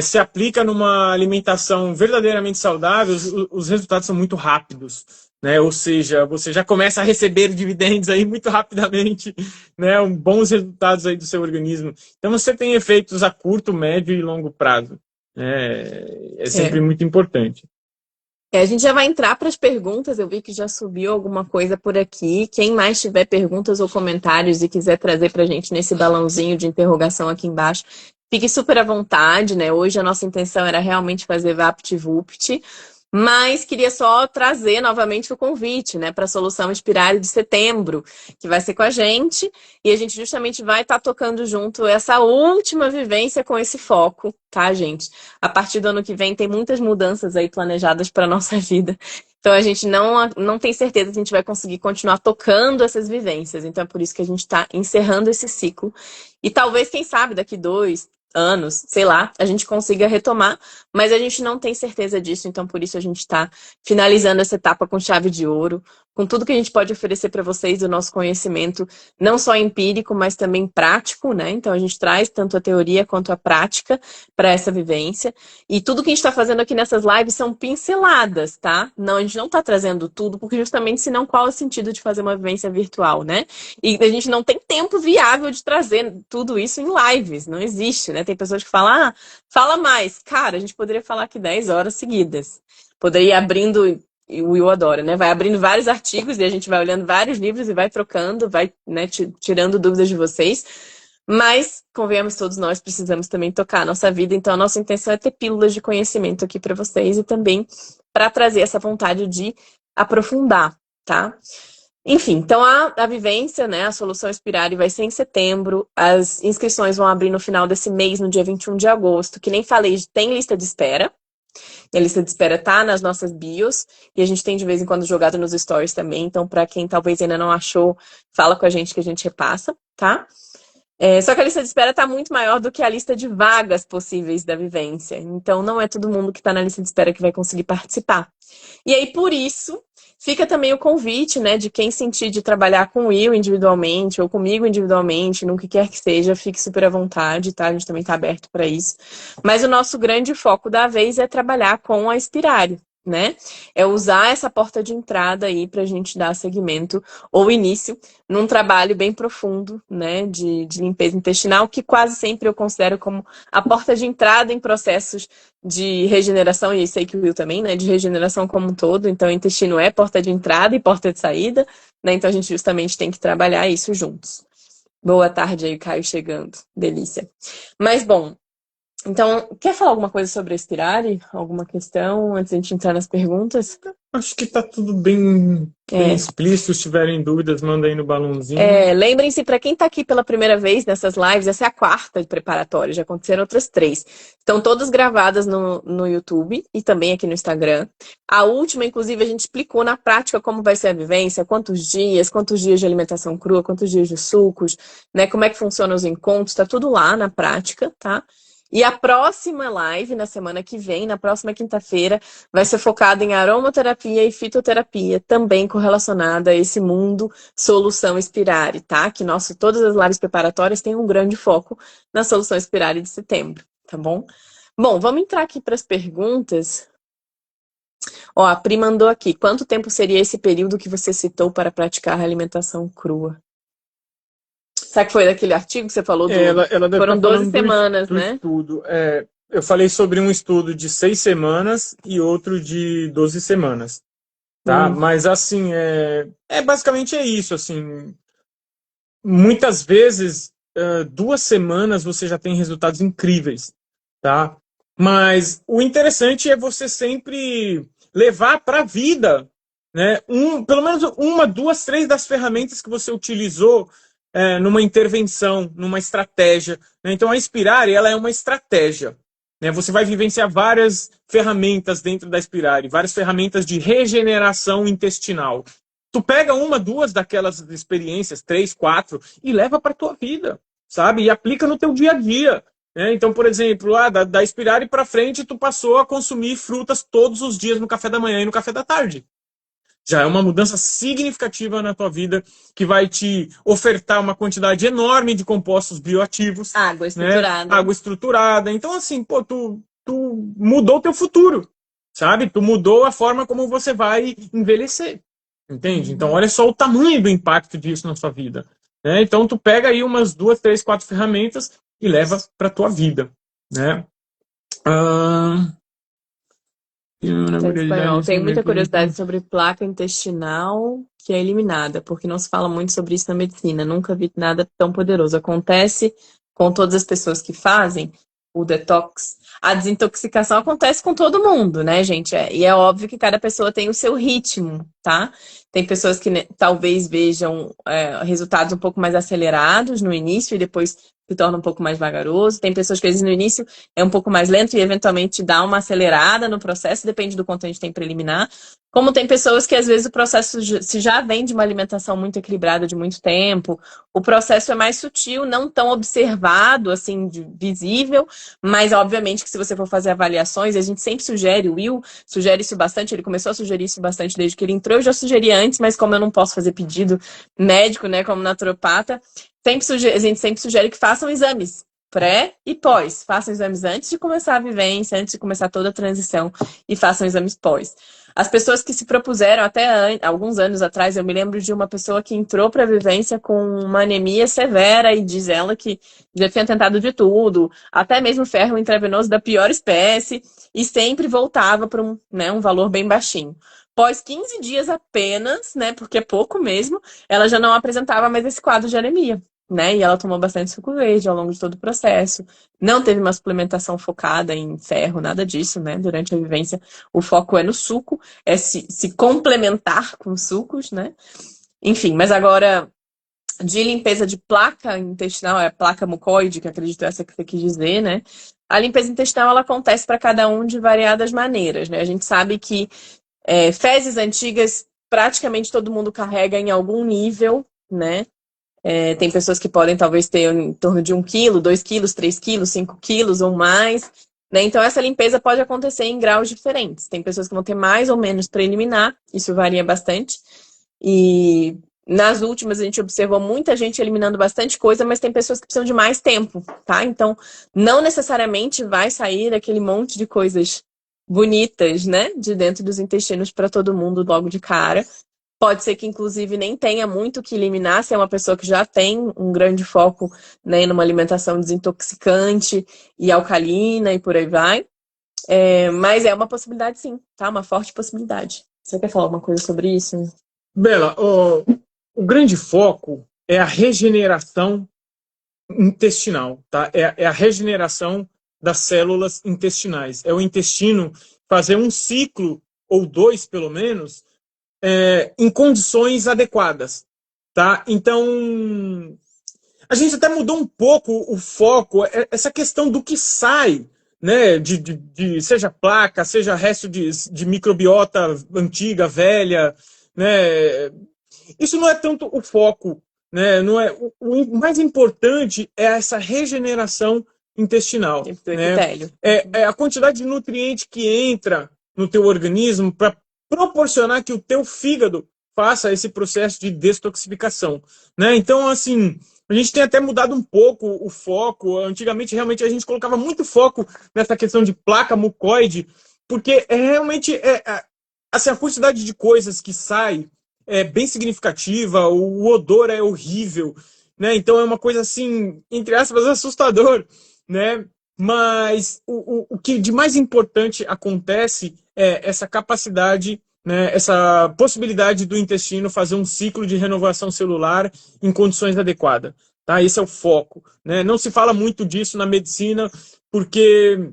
se aplica numa alimentação verdadeiramente saudável, os resultados são muito rápidos, né? Ou seja, você já começa a receber dividendos aí muito rapidamente, né? Bons resultados aí do seu organismo. Então você tem efeitos a curto, médio e longo prazo. É sempre muito importante. A gente já vai entrar para as perguntas. Eu vi que já subiu alguma coisa por aqui. Quem mais tiver perguntas ou comentários e quiser trazer para a gente nesse balãozinho de interrogação aqui embaixo, fique super à vontade, né? Hoje a nossa intenção era realmente fazer VaptVupt, mas queria só trazer novamente o convite, né, para a Solução Inspirare de setembro, que vai ser com a gente, e a gente justamente vai estar tocando junto essa última vivência com esse foco, tá, gente? A partir do ano que vem tem muitas mudanças aí planejadas para a nossa vida. Então a gente não tem certeza que a gente vai conseguir continuar tocando essas vivências. Então é por isso que a gente está encerrando esse ciclo. E talvez, quem sabe, daqui 2 anos, sei lá, a gente consiga retomar, mas a gente não tem certeza disso, então por isso a gente está finalizando essa etapa com chave de ouro, com tudo que a gente pode oferecer para vocês, o nosso conhecimento, não só empírico, mas também prático, né? Então a gente traz tanto a teoria quanto a prática para essa vivência. E tudo que a gente está fazendo aqui nessas lives são pinceladas, tá? Não, a gente não está trazendo tudo, porque justamente senão qual é o sentido de fazer uma vivência virtual, né? E a gente não tem tempo viável de trazer tudo isso em lives, não existe, né? Tem pessoas que falam, fala mais. Cara, a gente poderia falar aqui 10 horas seguidas. Poderia ir abrindo, e o Will adora, né? Vai abrindo vários artigos e a gente vai olhando vários livros e vai trocando, vai, né, tirando dúvidas de vocês. Mas, convenhamos, todos nós precisamos também tocar a nossa vida, então a nossa intenção é ter pílulas de conhecimento aqui para vocês e também para trazer essa vontade de aprofundar, tá? Enfim, então a vivência, né, a Solução Inspirare vai ser em setembro, as inscrições vão abrir no final desse mês, no dia 21 de agosto, que nem falei, tem lista de espera, e a lista de espera tá nas nossas bios, e a gente tem de vez em quando jogado nos stories também, então para quem talvez ainda não achou, fala com a gente que a gente repassa, tá? Só que a lista de espera está muito maior do que a lista de vagas possíveis da vivência. Então, não é todo mundo que está na lista de espera que vai conseguir participar. E aí, por isso, fica também o convite, né, de quem sentir de trabalhar com o Will individualmente ou comigo individualmente, no que quer que seja, fique super à vontade, tá? A gente também está aberto para isso. Mas o nosso grande foco da vez é trabalhar com a Inspirari, né? É usar essa porta de entrada aí para a gente dar segmento ou início num trabalho bem profundo, né, de limpeza intestinal, que quase sempre eu considero como a porta de entrada em processos de regeneração, e sei que o Will também, né, de regeneração como um todo. Então, o intestino é porta de entrada e porta de saída, né? Então, a gente justamente tem que trabalhar isso juntos. Boa tarde aí, Caio chegando. Delícia. Mas, bom, então, quer falar alguma coisa sobre a Inspirari? Alguma questão antes de a gente entrar nas perguntas? Acho que está tudo bem explícito. Se tiverem dúvidas, manda aí no balãozinho. Lembrem-se, para quem está aqui pela primeira vez nessas lives, essa é a quarta de preparatória, já aconteceram outras 3. Estão todas gravadas no YouTube e também aqui no Instagram. A última, inclusive, a gente explicou na prática como vai ser a vivência, quantos dias de alimentação crua, quantos dias de sucos, né? Como é que funcionam os encontros, está tudo lá na prática, tá? E a próxima live, na semana que vem, na próxima quinta-feira, vai ser focada em aromaterapia e fitoterapia, também correlacionada a esse mundo solução Inspirari, tá? Que todas as lives preparatórias têm um grande foco na solução Inspirari de setembro, tá bom? Bom, vamos entrar aqui para as perguntas. Ó, a Pri mandou aqui. Quanto tempo seria esse período que você citou para praticar a alimentação crua? Sabe que foi daquele artigo que você falou? Ela deve Foram estar 12 falando semanas, do né? estudo. Eu falei sobre um estudo de 6 semanas e outro de 12 semanas. Tá? Mas, assim, basicamente é isso. Assim, muitas vezes, 2 semanas você já tem resultados incríveis. Tá? Mas o interessante é você sempre levar para a vida, né? Pelo menos uma, duas, três das ferramentas que você utilizou numa intervenção, numa estratégia, né? Então, a Inspirari, ela é uma estratégia, né? Você vai vivenciar várias ferramentas dentro da Inspirari, várias ferramentas de regeneração intestinal. Tu pega uma, duas daquelas experiências, 3, 4, e leva para tua vida, sabe? E aplica no teu dia a dia. Então, por exemplo, da Inspirari para frente, tu passou a consumir frutas todos os dias no café da manhã e no café da tarde. Já é uma mudança significativa na tua vida, que vai te ofertar uma quantidade enorme de compostos bioativos. Água estruturada. Né? Água estruturada. Então, assim, pô, tu mudou o teu futuro, sabe? Tu mudou a forma como você vai envelhecer, entende? Então, olha só o tamanho do impacto disso na sua vida. Né? Então, tu pega aí umas 2, 3, 4 ferramentas e leva para tua vida, né? Tenho muita curiosidade sobre placa intestinal que é eliminada, porque não se fala muito sobre isso na medicina. Nunca vi nada tão poderoso. Acontece com todas as pessoas que fazem o detox. A desintoxicação acontece com todo mundo, né, gente? E é óbvio que cada pessoa tem o seu ritmo, tá? Tem pessoas que talvez vejam resultados um pouco mais acelerados no início e depois se torna um pouco mais vagaroso. Tem pessoas que às vezes no início é um pouco mais lento e eventualmente dá uma acelerada no processo, depende do quanto a gente tem para eliminar. Como tem pessoas que às vezes o processo, se já vem de uma alimentação muito equilibrada de muito tempo, o processo é mais sutil, não tão observado, assim, visível, mas obviamente que se você for fazer avaliações, a gente sempre sugere, o Will sugere isso bastante, ele começou a sugerir isso bastante desde que ele entrou, eu já sugeri antes, mas como eu não posso fazer pedido médico, né, como naturopata, a gente sempre sugere que façam exames pré e pós. Façam exames antes de começar a vivência, antes de começar toda a transição, e façam exames pós. As pessoas que se propuseram até alguns anos atrás, eu me lembro de uma pessoa que entrou para a vivência com uma anemia severa e diz ela que já tinha tentado de tudo, até mesmo ferro intravenoso da pior espécie, e sempre voltava para um valor bem baixinho. Após 15 dias apenas, né, porque é pouco mesmo, ela já não apresentava mais esse quadro de anemia, né? E ela tomou bastante suco verde ao longo de todo o processo. Não teve uma suplementação focada em ferro, nada disso, né? Durante a vivência, o foco é no suco, é se complementar com sucos, né? Enfim, mas agora, de limpeza de placa intestinal, é placa mucoide, que acredito essa que você quis dizer, né? A limpeza intestinal, ela acontece para cada um de variadas maneiras, né? A gente sabe que fezes antigas, praticamente todo mundo carrega em algum nível, né? Tem pessoas que podem talvez ter em torno de 1 quilo, 2 quilos, 3 quilos, 5 quilos ou mais, né? Então essa limpeza pode acontecer em graus diferentes. Tem pessoas que vão ter mais ou menos para eliminar, isso varia bastante. E nas últimas a gente observou muita gente eliminando bastante coisa, mas tem pessoas que precisam de mais tempo, tá? Então não necessariamente vai sair aquele monte de coisas bonitas, né, de dentro dos intestinos para todo mundo logo de cara. Pode ser que, inclusive, nem tenha muito o que eliminar, se é uma pessoa que já tem um grande foco, né, numa alimentação desintoxicante e alcalina e por aí vai. Mas é uma possibilidade, sim, tá? Uma forte possibilidade. Você quer falar alguma coisa sobre isso? Bela, o grande foco é a regeneração intestinal, tá? É a regeneração das células intestinais. É o intestino fazer um ciclo, ou dois pelo menos, em condições adequadas, tá? Então, a gente até mudou um pouco o foco, essa questão do que sai, né? Seja placa, seja resto de microbiota antiga, velha, né? Isso não é tanto o foco, né? Não é, o mais importante é essa regeneração intestinal, Do né? epitélio. É a quantidade de nutriente que entra no teu organismo para proporcionar que o teu fígado faça esse processo de detoxificação, né? Então, assim, a gente tem até mudado um pouco o foco. Antigamente, realmente, a gente colocava muito foco nessa questão de placa mucoide, porque realmente assim, a quantidade de coisas que sai é bem significativa, o odor é horrível, né? Então é uma coisa assim, entre aspas, assustador, né? Mas o que de mais importante acontece é essa capacidade, né, essa possibilidade do intestino fazer um ciclo de renovação celular em condições adequadas. Tá? Esse é o foco. Né? Não se fala muito disso na medicina, porque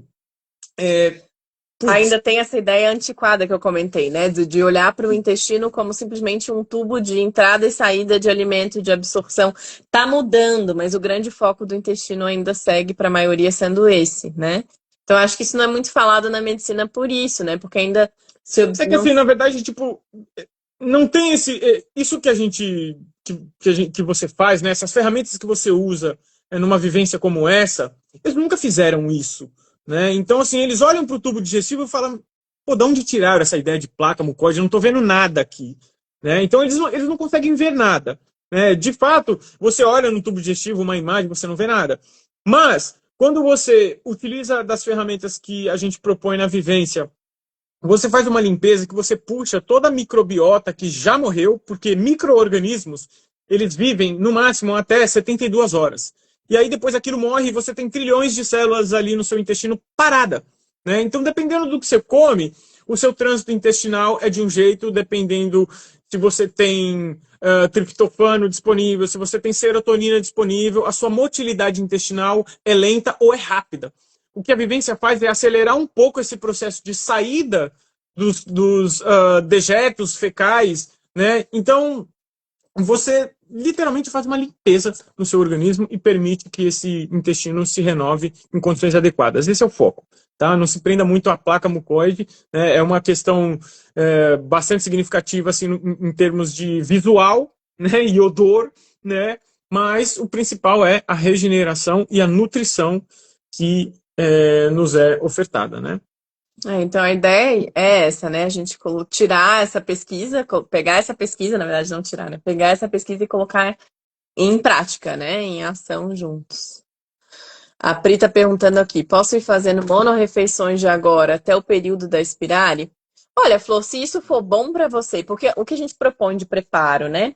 putz, Ainda tem essa ideia antiquada que eu comentei, né? De olhar para o intestino como simplesmente um tubo de entrada e saída de alimento e de absorção. Tá mudando, mas o grande foco do intestino ainda segue para a maioria sendo esse, né? Então, acho que isso não é muito falado na medicina por isso, né? Porque ainda é que não. assim, na verdade, tipo, não tem isso que a gente que você faz, né? Essas ferramentas que você usa numa vivência como essa, eles nunca fizeram isso, né? Então assim, eles olham para o tubo digestivo e falam, pô, de onde tiraram essa ideia de placa mucoide? Eu não estou vendo nada aqui, né? Então eles não conseguem ver nada, né? De fato, você olha no tubo digestivo uma imagem, você não vê nada. Mas quando você utiliza das ferramentas que a gente propõe na vivência, você faz uma limpeza que você puxa toda a microbiota que já morreu, porque micro-organismos, eles vivem no máximo até 72 horas. E aí depois aquilo morre e você tem trilhões de células ali no seu intestino parada. Né? Então, dependendo do que você come, o seu trânsito intestinal é de um jeito, dependendo se você tem triptofano disponível, se você tem serotonina disponível, a sua motilidade intestinal é lenta ou é rápida. O que a vivência faz é acelerar um pouco esse processo de saída dos dejetos fecais, né? Então, você literalmente faz uma limpeza no seu organismo e permite que esse intestino se renove em condições adequadas. Esse é o foco. Tá? Não se prenda muito à placa mucoide, né? É uma questão bastante significativa assim, em termos de visual, né? E odor, né? Mas o principal é a regeneração e a nutrição que nos é ofertada, né? Então a ideia é essa, né? A gente tirar essa pesquisa, pegar essa pesquisa, na verdade, não tirar, né? Pegar essa pesquisa e colocar em prática, né? Em ação juntos. A Pri tá perguntando aqui: posso ir fazendo monorrefeições de agora até o período da Spirale? Olha, Flor, se isso for bom para você, porque o que a gente propõe de preparo, né?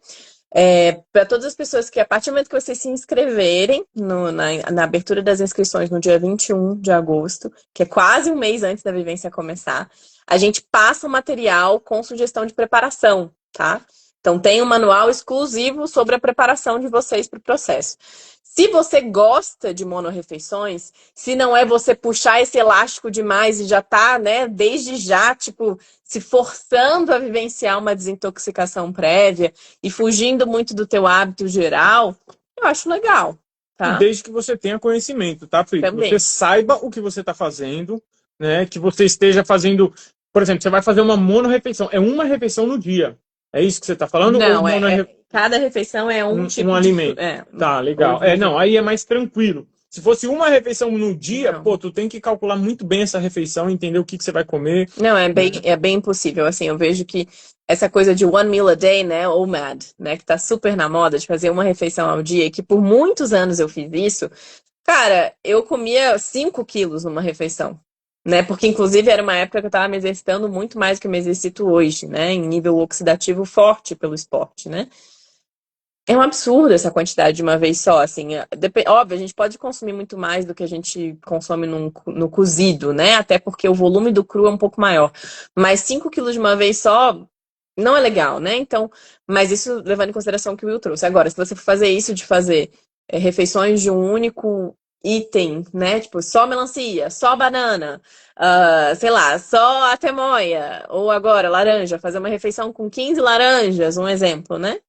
Para todas as pessoas que, a partir do momento que vocês se inscreverem na abertura das inscrições no dia 21 de agosto, que é quase um mês antes da vivência começar, a gente passa o material com sugestão de preparação, tá? Então, tem um manual exclusivo sobre a preparação de vocês para o processo. Se você gosta de monorrefeições, se não é você puxar esse elástico demais e já tá, né, desde já, tipo, se forçando a vivenciar uma desintoxicação prévia e fugindo muito do teu hábito geral, eu acho legal, E tá? desde que você tenha conhecimento, tá, Pri? Que você Também. saiba o que você está fazendo, né? Que você esteja fazendo, por exemplo, você vai fazer uma monorrefeição, é uma refeição no dia. É isso que você está falando? Ou Não, cada refeição é um tipo um de alimento? Tá, legal. Não, aí é mais tranquilo. Se fosse uma refeição no dia, Não. pô, tu tem que calcular muito bem essa refeição, entender o que você vai comer. Não, é bem impossível. Assim, eu vejo que essa coisa de one meal a day, né, ou MAD, né, que tá super na moda de fazer uma refeição ao dia, e que por muitos anos eu fiz isso, cara, eu comia 5 quilos numa refeição, né, porque inclusive era uma época que eu tava me exercitando muito mais do que eu me exercito hoje, né, em nível oxidativo forte pelo esporte, né. É um absurdo essa quantidade de uma vez só, assim. Óbvio, a gente pode consumir muito mais do que a gente consome no cozido, né? Até porque o volume do cru é um pouco maior. Mas 5 quilos de uma vez só não é legal, né? Então, mas isso levando em consideração o que o Will trouxe. Agora, se você for fazer isso de fazer refeições de um único item, né? Tipo, só melancia, só banana, sei lá, só atemoia, ou agora laranja, fazer uma refeição com 15 laranjas, um exemplo, né?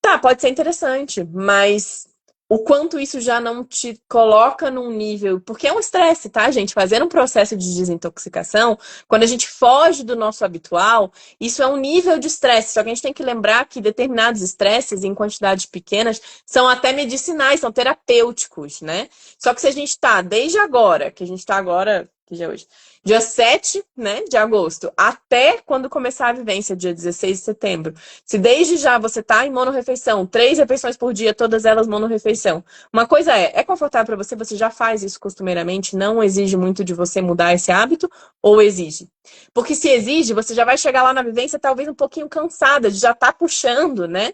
Tá, pode ser interessante, mas o quanto isso já não te coloca num nível. Porque é um estresse, tá, gente? Fazer um processo de desintoxicação, quando a gente foge do nosso habitual, isso é um nível de estresse. Só que a gente tem que lembrar que determinados estresses, em quantidades pequenas, são até medicinais, são terapêuticos, né? Só que se a gente tá, desde agora, que a gente tá agora, que dia é hoje? Dia 7, né, de agosto, até quando começar a vivência, dia 16 de setembro. Se desde já você está em monorrefeição, 3 refeições por dia, todas elas monorrefeição. Uma coisa é confortável para você, você já faz isso costumeiramente, não exige muito de você mudar esse hábito, ou exige? Porque se exige, você já vai chegar lá na vivência talvez um pouquinho cansada, de já estar puxando, né?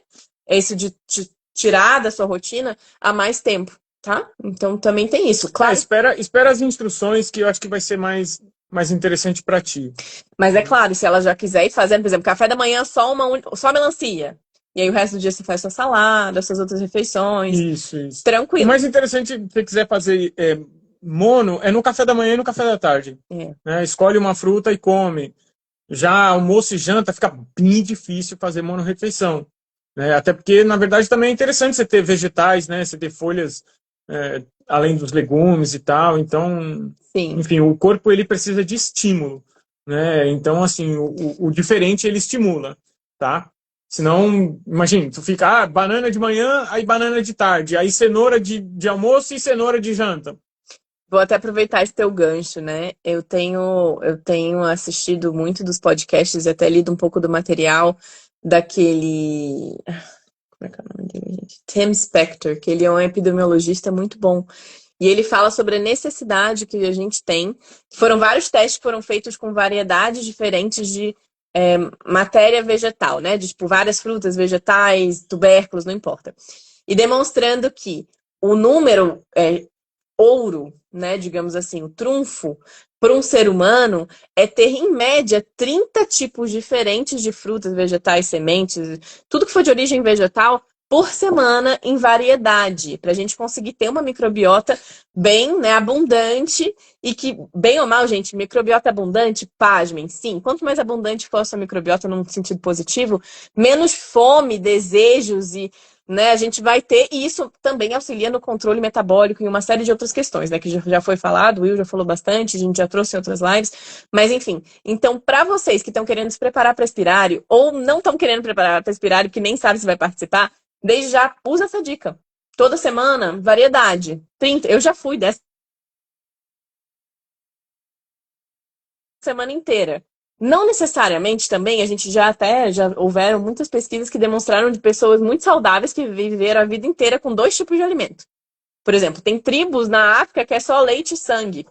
Isso de tirar da sua rotina há mais tempo, tá? Então também tem isso, claro. Espera as instruções que eu acho que vai ser mais interessante para ti. Mas é claro, se ela já quiser ir fazendo, por exemplo, café da manhã só melancia. E aí o resto do dia você faz sua salada, suas outras refeições. Isso. O Tranquilo. mais interessante, se você quiser fazer mono, é no café da manhã e no café da tarde. Né? Escolhe uma fruta e come. Já almoço e janta fica bem difícil fazer monorrefeição. Né? Até porque, na verdade, também é interessante você ter vegetais, né? Você ter folhas além dos legumes e tal. Então, Sim. Enfim, o corpo ele precisa de estímulo. Né? Então, assim, o diferente ele estimula. Tá? Senão, imagina, tu fica banana de manhã, aí banana de tarde, aí cenoura de almoço e cenoura de janta. Vou até aproveitar esse teu gancho, né? Eu tenho assistido muito dos podcasts e até lido um pouco do material daquele. Como é que é o nome dele, gente? Tim Spector, que ele é um epidemiologista muito bom. E ele fala sobre a necessidade que a gente tem. Foram vários testes que foram feitos com variedades diferentes de matéria vegetal, né? De tipo, várias frutas, vegetais, tubérculos, não importa. E demonstrando que o número ouro, né, digamos assim, o trunfo para um ser humano é ter, em média, 30 tipos diferentes de frutas, vegetais, sementes, tudo que for de origem vegetal, por semana em variedade, para a gente conseguir ter uma microbiota bem, né, abundante e que, bem ou mal, gente, microbiota abundante, pasmem, sim. Quanto mais abundante for a sua microbiota num sentido positivo, menos fome, desejos e né, a gente vai ter, e isso também auxilia no controle metabólico e uma série de outras questões, né, que já foi falado, o Will já falou bastante, a gente já trouxe em outras lives, mas enfim. Então, para vocês que estão querendo se preparar para aspirário, ou não estão querendo preparar para aspirário, que nem sabe se vai participar, desde já usa essa dica. Toda semana, variedade. 30, eu já fui dessa semana inteira. Não necessariamente também, a gente já houveram muitas pesquisas que demonstraram de pessoas muito saudáveis que viveram a vida inteira com 2 tipos de alimento. Por exemplo, tem tribos na África que é só leite e sangue.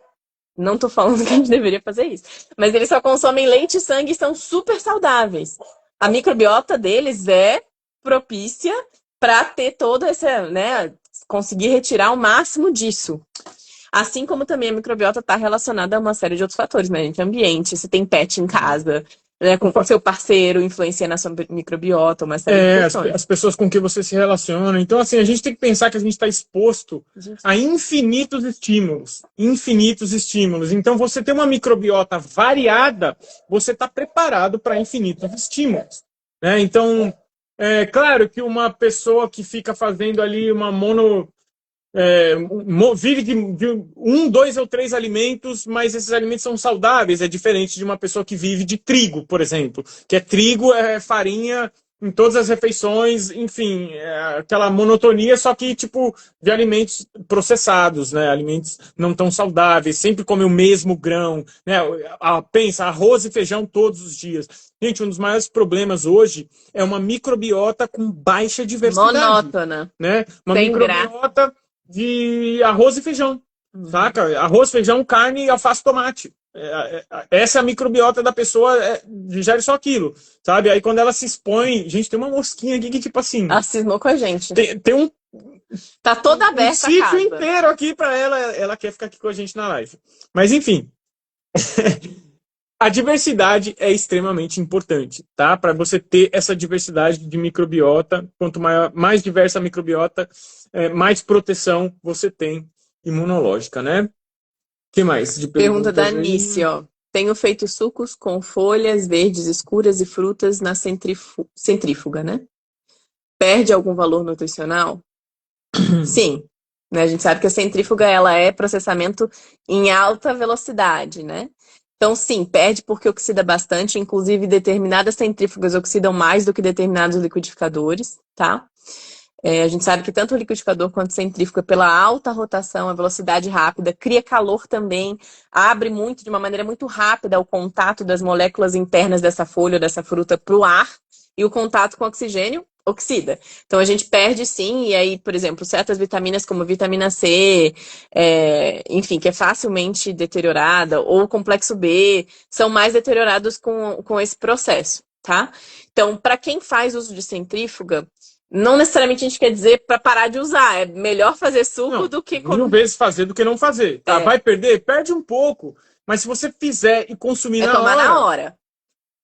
Não tô falando que a gente deveria fazer isso, mas eles só consomem leite e sangue e são super saudáveis. A microbiota deles é propícia para ter toda essa, né, conseguir retirar o máximo disso. Assim como também a microbiota está relacionada a uma série de outros fatores, né, gente? Ambiente, se tem pet em casa, né, com o seu parceiro influencia na sua microbiota, uma série de questões. As pessoas com quem você se relaciona. Então, assim, a gente tem que pensar que a gente está exposto a infinitos estímulos. Infinitos estímulos. Então, você ter uma microbiota variada, você está preparado para infinitos estímulos. Né? Então, é claro que uma pessoa que fica fazendo ali uma vive de um, dois ou três alimentos, mas esses alimentos são saudáveis. É diferente de uma pessoa que vive de trigo, por exemplo, que é trigo, é farinha em todas as refeições, enfim, aquela monotonia, só que tipo de alimentos processados, né? Alimentos não tão saudáveis, sempre come o mesmo grão, né? Pensa, arroz e feijão todos os dias. Gente, um dos maiores problemas hoje é uma microbiota com baixa diversidade, Monótona, né? Uma sem graça. microbiota de arroz e feijão, Uhum. saca? Arroz, feijão, carne, alface, tomate. Essa é a microbiota da pessoa, digere só aquilo, sabe? Aí quando ela se expõe, gente, tem uma mosquinha aqui que, tipo assim, Ela cismou com a gente. tem Tá toda um aberta a sítio casa. inteiro aqui para ela quer ficar aqui com a gente na live. Mas enfim, a diversidade é extremamente importante, tá? Para você ter essa diversidade de microbiota, quanto mais diversa a microbiota, mais proteção você tem imunológica, né? O que mais de Pergunta da perguntas Anice, aí? ó. Tenho feito sucos com folhas verdes escuras e frutas na centrífuga, né? Perde algum valor nutricional? Sim. Né? A gente sabe que a centrífuga ela é processamento em alta velocidade, né? Então, sim, perde porque oxida bastante. Inclusive, determinadas centrífugas oxidam mais do que determinados liquidificadores, tá? A gente sabe que tanto o liquidificador quanto a centrífuga, pela alta rotação, a velocidade rápida, cria calor também, abre muito, de uma maneira muito rápida, o contato das moléculas internas dessa folha ou dessa fruta para o ar, e o contato com o oxigênio oxida. Então a gente perde sim, e aí, por exemplo, certas vitaminas como vitamina C, enfim, que é facilmente deteriorada, ou o complexo B, são mais deteriorados com esse processo, tá? Então, para quem faz uso de centrífuga, não necessariamente a gente quer dizer para parar de usar. É melhor fazer suco Não, do que mil comer. vezes fazer do que não fazer, tá? Vai perder? Perde um pouco, mas se você fizer e consumir É na tomar na hora, hora.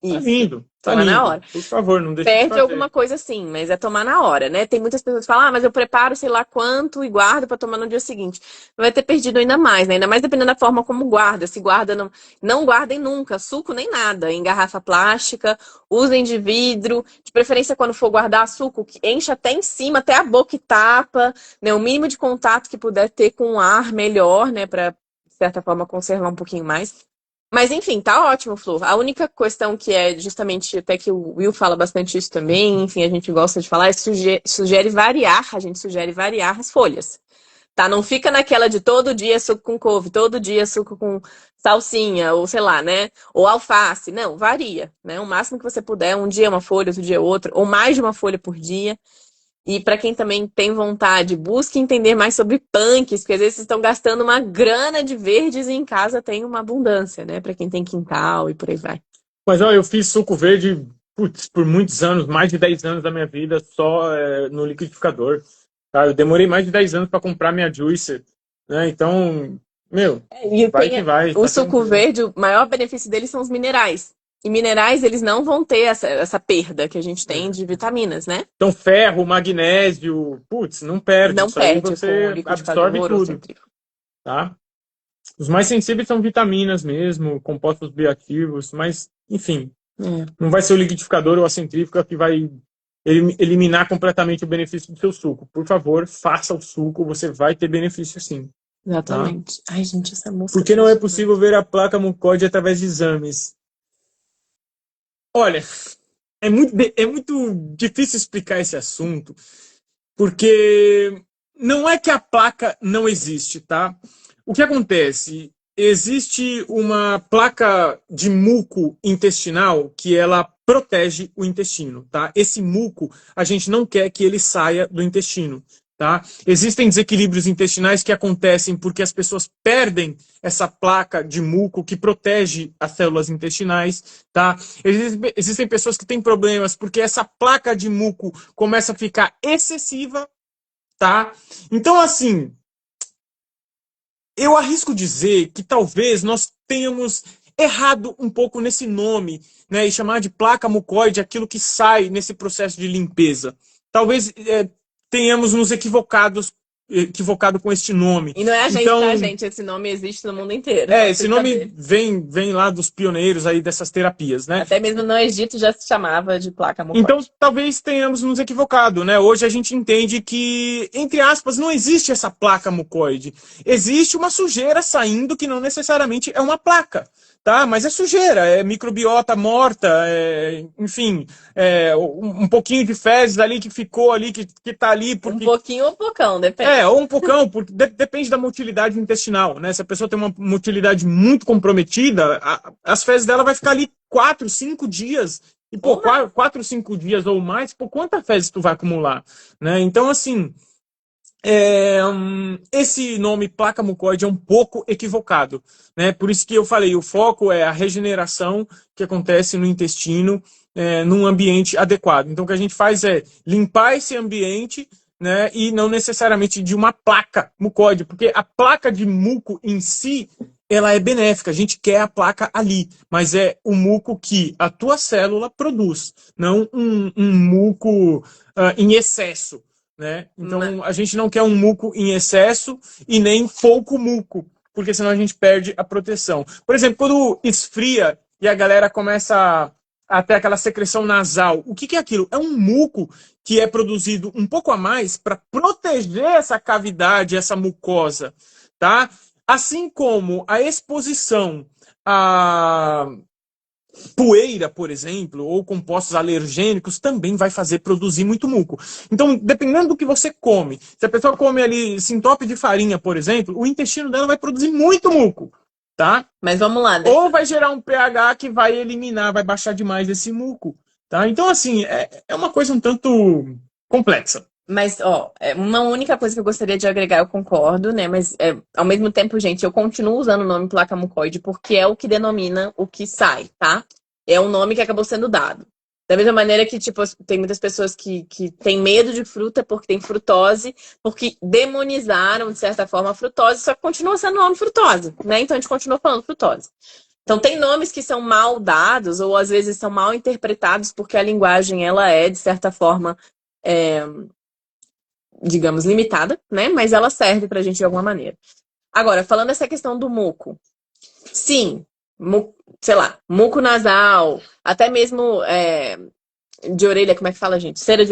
tá Isso. lindo, tá Tomar na lindo. hora. Por favor, não deixe de Perde alguma fazer. coisa sim, mas é tomar na hora, né? Tem muitas pessoas que falam, mas eu preparo sei lá quanto e guardo para tomar no dia seguinte. Vai ter perdido ainda mais, né? Ainda mais dependendo da forma como guarda. Se guarda, não guardem nunca, suco nem nada, em garrafa plástica, usem de vidro. De preferência, quando for guardar suco, que enche até em cima, até a boca e tapa, né? O mínimo de contato que puder ter com o ar, melhor, né? Para, de certa forma, conservar um pouquinho mais. Mas enfim, tá ótimo, Flor. A única questão que é justamente, até que o Will fala bastante isso também, enfim, a gente gosta de falar, é sugere variar, a gente sugere variar as folhas. Tá? Não fica naquela de todo dia suco com couve, todo dia suco com salsinha, ou sei lá, né? Ou alface. Não, varia, né? O máximo que você puder, um dia uma folha, outro dia outra, ou mais de uma folha por dia. E para quem também tem vontade, busque entender mais sobre punks, porque às vezes vocês estão gastando uma grana de verdes e em casa tem uma abundância, né? Para quem tem quintal e por aí vai. Mas ó, eu fiz suco verde, putz, por muitos anos, mais de 10 anos da minha vida, só no liquidificador. Tá? Eu demorei mais de 10 anos para comprar minha juicer, né? Então, meu, E vai que tem vai, o tá suco tranquilo. verde, o maior benefício deles são os minerais. E minerais, eles não vão ter essa perda que a gente tem É. de vitaminas, né? Então, ferro, magnésio, putz, não perde. Não Isso aí perde com o você absorve liquidificador ou tudo, centrífugo. tá? Os mais sensíveis são vitaminas mesmo, compostos bioativos, mas, enfim, É, não vai ser o liquidificador ou a centrífuga que vai eliminar completamente o benefício do seu suco. Por favor, faça o suco, você vai ter benefício sim, tá? exatamente. Ai, gente, essa música Porque tá não é insuportável. possível ver a placa mucoide através de exames. Olha, é muito difícil explicar esse assunto, porque não é que a placa não existe, tá? O que acontece? Existe uma placa de muco intestinal que ela protege o intestino, tá? Esse muco, a gente não quer que ele saia do intestino, tá? Existem desequilíbrios intestinais que acontecem porque as pessoas perdem essa placa de muco que protege as células intestinais, tá? Existem pessoas que têm problemas porque essa placa de muco começa a ficar excessiva, tá? Então, assim, eu arrisco dizer que talvez nós tenhamos errado um pouco nesse nome, né, e chamar de placa mucoide aquilo que sai nesse processo de limpeza. Talvez tenhamos nos equivocados equivocado com este nome. E não é a gente, Então, tá, gente? Esse nome existe no mundo inteiro. esse nome vem lá dos pioneiros aí dessas terapias, né? Até mesmo no Egito já se chamava de placa mucoide. Então, talvez tenhamos nos equivocado, né? Hoje a gente entende que, entre aspas, não existe essa placa mucoide. Existe uma sujeira saindo que não necessariamente é uma placa, tá? Mas é sujeira, é microbiota morta, enfim, um pouquinho de fezes ali que ficou ali, que tá ali. Porque... Um pouquinho ou pocão, depende. Ou um pocão, porque depende da motilidade intestinal, né? Se a pessoa tem uma motilidade muito comprometida, as fezes dela vai ficar ali 4, 5 dias. E, pô, 4, 5 dias ou mais, pô, quanta fezes tu vai acumular? Né? Então, assim, esse nome placa mucoide é um pouco equivocado. Né? Por isso que eu falei, o foco é a regeneração que acontece no intestino, num ambiente adequado. Então, o que a gente faz é limpar esse ambiente, né, e não necessariamente de uma placa mucoide, porque a placa de muco em si, ela é benéfica, a gente quer a placa ali, mas é o muco que a tua célula produz, não um muco em excesso, né? Então, a gente não quer um muco em excesso e nem pouco muco, porque senão a gente perde a proteção. Por exemplo, quando esfria e a galera começa a ter aquela secreção nasal, o que é aquilo? É um muco que é produzido um pouco a mais para proteger essa cavidade, essa mucosa, tá? Assim como a exposição a poeira, por exemplo, ou compostos alergênicos, também vai fazer produzir muito muco. Então, dependendo do que você come, se a pessoa come ali sintope de farinha, por exemplo, o intestino dela vai produzir muito muco, tá? Mas vamos lá. Ou vai gerar um pH que vai eliminar, vai baixar demais esse muco, tá? Então, assim, é uma coisa um tanto complexa. Mas, ó, uma única coisa que eu gostaria de agregar, eu concordo, né? Mas, ao mesmo tempo, gente, eu continuo usando o nome placa mucoide porque é o que denomina o que sai, tá? É um nome que acabou sendo dado. Da mesma maneira que, tipo, tem muitas pessoas que têm medo de fruta porque tem frutose, porque demonizaram, de certa forma, a frutose, só que continua sendo o nome frutose, né? Então, a gente continua falando frutose. Então, tem nomes que são mal dados ou, às vezes, são mal interpretados porque a linguagem, ela é, de certa forma, digamos, limitada, né? Mas ela serve pra gente de alguma maneira. Agora, falando essa questão do muco. Sim, sei lá, muco nasal, até mesmo de orelha, como é que fala, gente? Cera,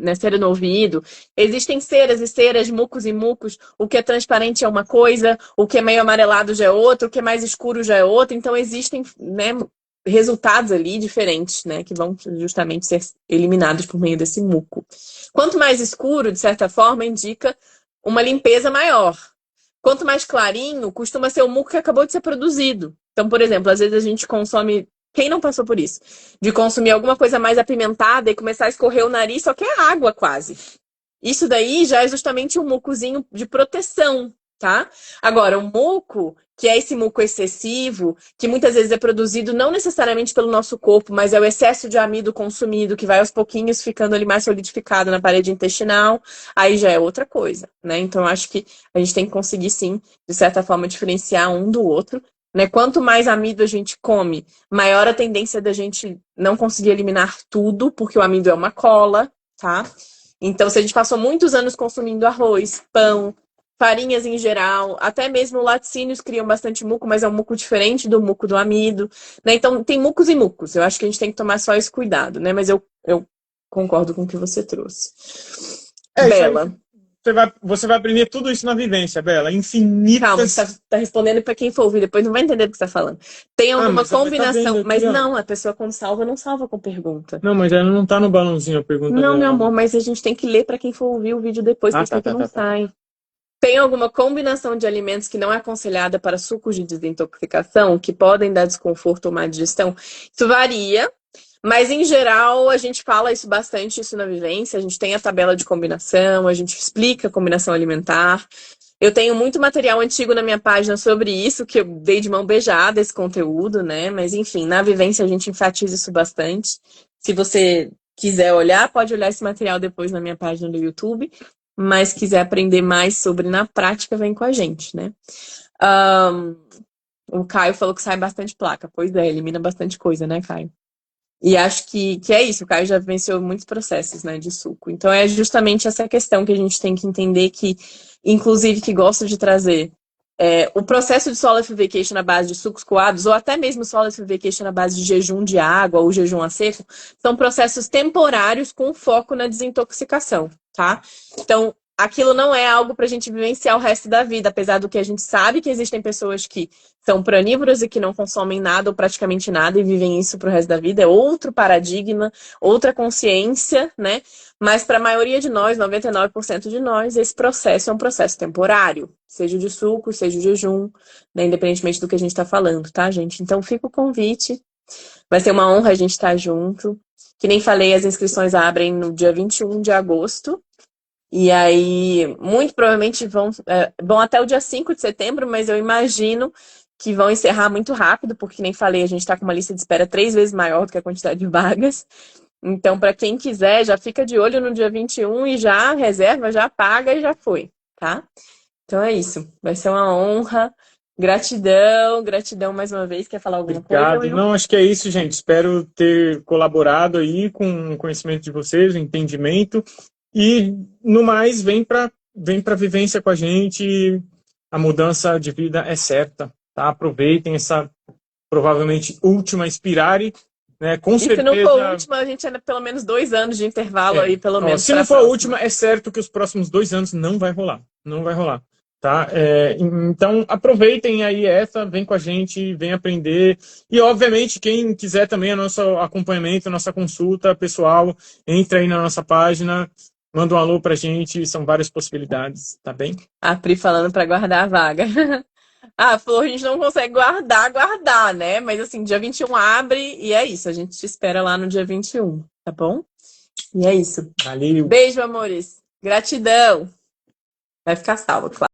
né, cera no ouvido. Existem ceras e ceras, mucos e mucos. O que é transparente é uma coisa, o que é meio amarelado já é outro, o que é mais escuro já é outro. Então, existem, né, resultados ali diferentes, né, que vão justamente ser eliminados por meio desse muco. Quanto mais escuro, de certa forma, indica uma limpeza maior. Quanto mais clarinho, costuma ser o muco que acabou de ser produzido. Então, por exemplo, às vezes a gente consome... Quem não passou por isso? De consumir alguma coisa mais apimentada e começar a escorrer o nariz, só que é água quase. Isso daí já é justamente um mucozinho de proteção, tá? Agora, o muco, que é esse muco excessivo, que muitas vezes é produzido não necessariamente pelo nosso corpo, mas é o excesso de amido consumido, que vai aos pouquinhos ficando ali mais solidificado na parede intestinal, aí já é outra coisa, né? Então, acho que a gente tem que conseguir, sim, de certa forma, diferenciar um do outro, né? Quanto mais amido a gente come, maior a tendência da gente não conseguir eliminar tudo, porque o amido é uma cola, tá? Então, se a gente passou muitos anos consumindo arroz, pão, farinhas em geral, até mesmo laticínios criam bastante muco, mas é um muco diferente do muco do amido, né? Então, tem mucos e mucos. Eu acho que a gente tem que tomar só esse cuidado, né? Mas eu concordo com o que você trouxe. Bela. Você vai aprender tudo isso na vivência, Bela. Infinitas... Calma, você tá respondendo para quem for ouvir, depois não vai entender do que você tá falando. Tem alguma combinação, mas não, a pessoa quando salva, não salva com pergunta. Não, mas ela não tá no balãozinho a pergunta Não, dela. meu amor, mas a gente tem que ler para quem for ouvir o vídeo depois, porque não sai. Tem alguma combinação de alimentos que não é aconselhada para sucos de desintoxicação, que podem dar desconforto ou má digestão? Isso varia, mas em geral a gente fala isso bastante isso na vivência. A gente tem a tabela de combinação, a gente explica a combinação alimentar. Eu tenho muito material antigo na minha página sobre isso, que eu dei de mão beijada esse conteúdo, né? Mas enfim, na vivência a gente enfatiza isso bastante. Se você quiser olhar, pode olhar esse material depois na minha página do YouTube. Mas quiser aprender mais sobre na prática, vem com a gente, né? O Caio falou que sai bastante placa. Pois é, elimina bastante coisa, né, Caio? E acho que é isso, o Caio já venceu muitos processos, né, de suco. Então é justamente essa questão que a gente tem que entender que, inclusive, que gosto de trazer. O processo de Solar Vacation na base de sucos coados, ou até mesmo Solar Vacation na base de jejum de água ou jejum a seco, são processos temporários com foco na desintoxicação, tá? Então, aquilo não é algo para a gente vivenciar o resto da vida, apesar do que a gente sabe que existem pessoas que são pranívoros e que não consomem nada ou praticamente nada e vivem isso pro resto da vida. É outro paradigma, outra consciência, né? Mas para a maioria de nós, 99% de nós, esse processo é um processo temporário. Seja de suco, seja de jejum, né? Independentemente do que a gente está falando, tá, gente? Então fica o convite. Vai ser uma honra a gente estar junto. Que nem falei, as inscrições abrem no dia 21 de agosto. E aí, muito provavelmente vão até o dia 5 de setembro, mas eu imagino que vão encerrar muito rápido, porque nem falei, a gente está com uma lista de espera 3 vezes maior do que a quantidade de vagas. Então, para quem quiser, já fica de olho no dia 21 e já reserva, já paga e já foi, tá? Então é isso. Vai ser uma honra. Gratidão, gratidão mais uma vez. Quer falar alguma coisa, Obrigado. Will? Não, acho que é isso, gente. Espero ter colaborado aí com o conhecimento de vocês, o entendimento. E, no mais, vem para vivência com a gente. A mudança de vida é certa, tá? Aproveitem essa, provavelmente, última Inspirare, né? Com E se não for a certeza... última, a gente ainda pelo menos 2 anos de intervalo aí, pelo menos, se para não a for a próxima. última, é certo que os próximos 2 anos não vai rolar. Não vai rolar. Tá? Então, aproveitem aí essa, vem com a gente, vem aprender. E, obviamente, quem quiser também o nosso acompanhamento, a nossa consulta pessoal, entra aí na nossa página, manda um alô pra gente, são várias possibilidades, tá bem? A Pri falando para guardar a vaga. Ah, Flor, a gente não consegue guardar, né? Mas assim, dia 21 abre e é isso. A gente te espera lá no dia 21, tá bom? E é isso. Valeu! Beijo, amores. Gratidão. Vai ficar salvo, claro.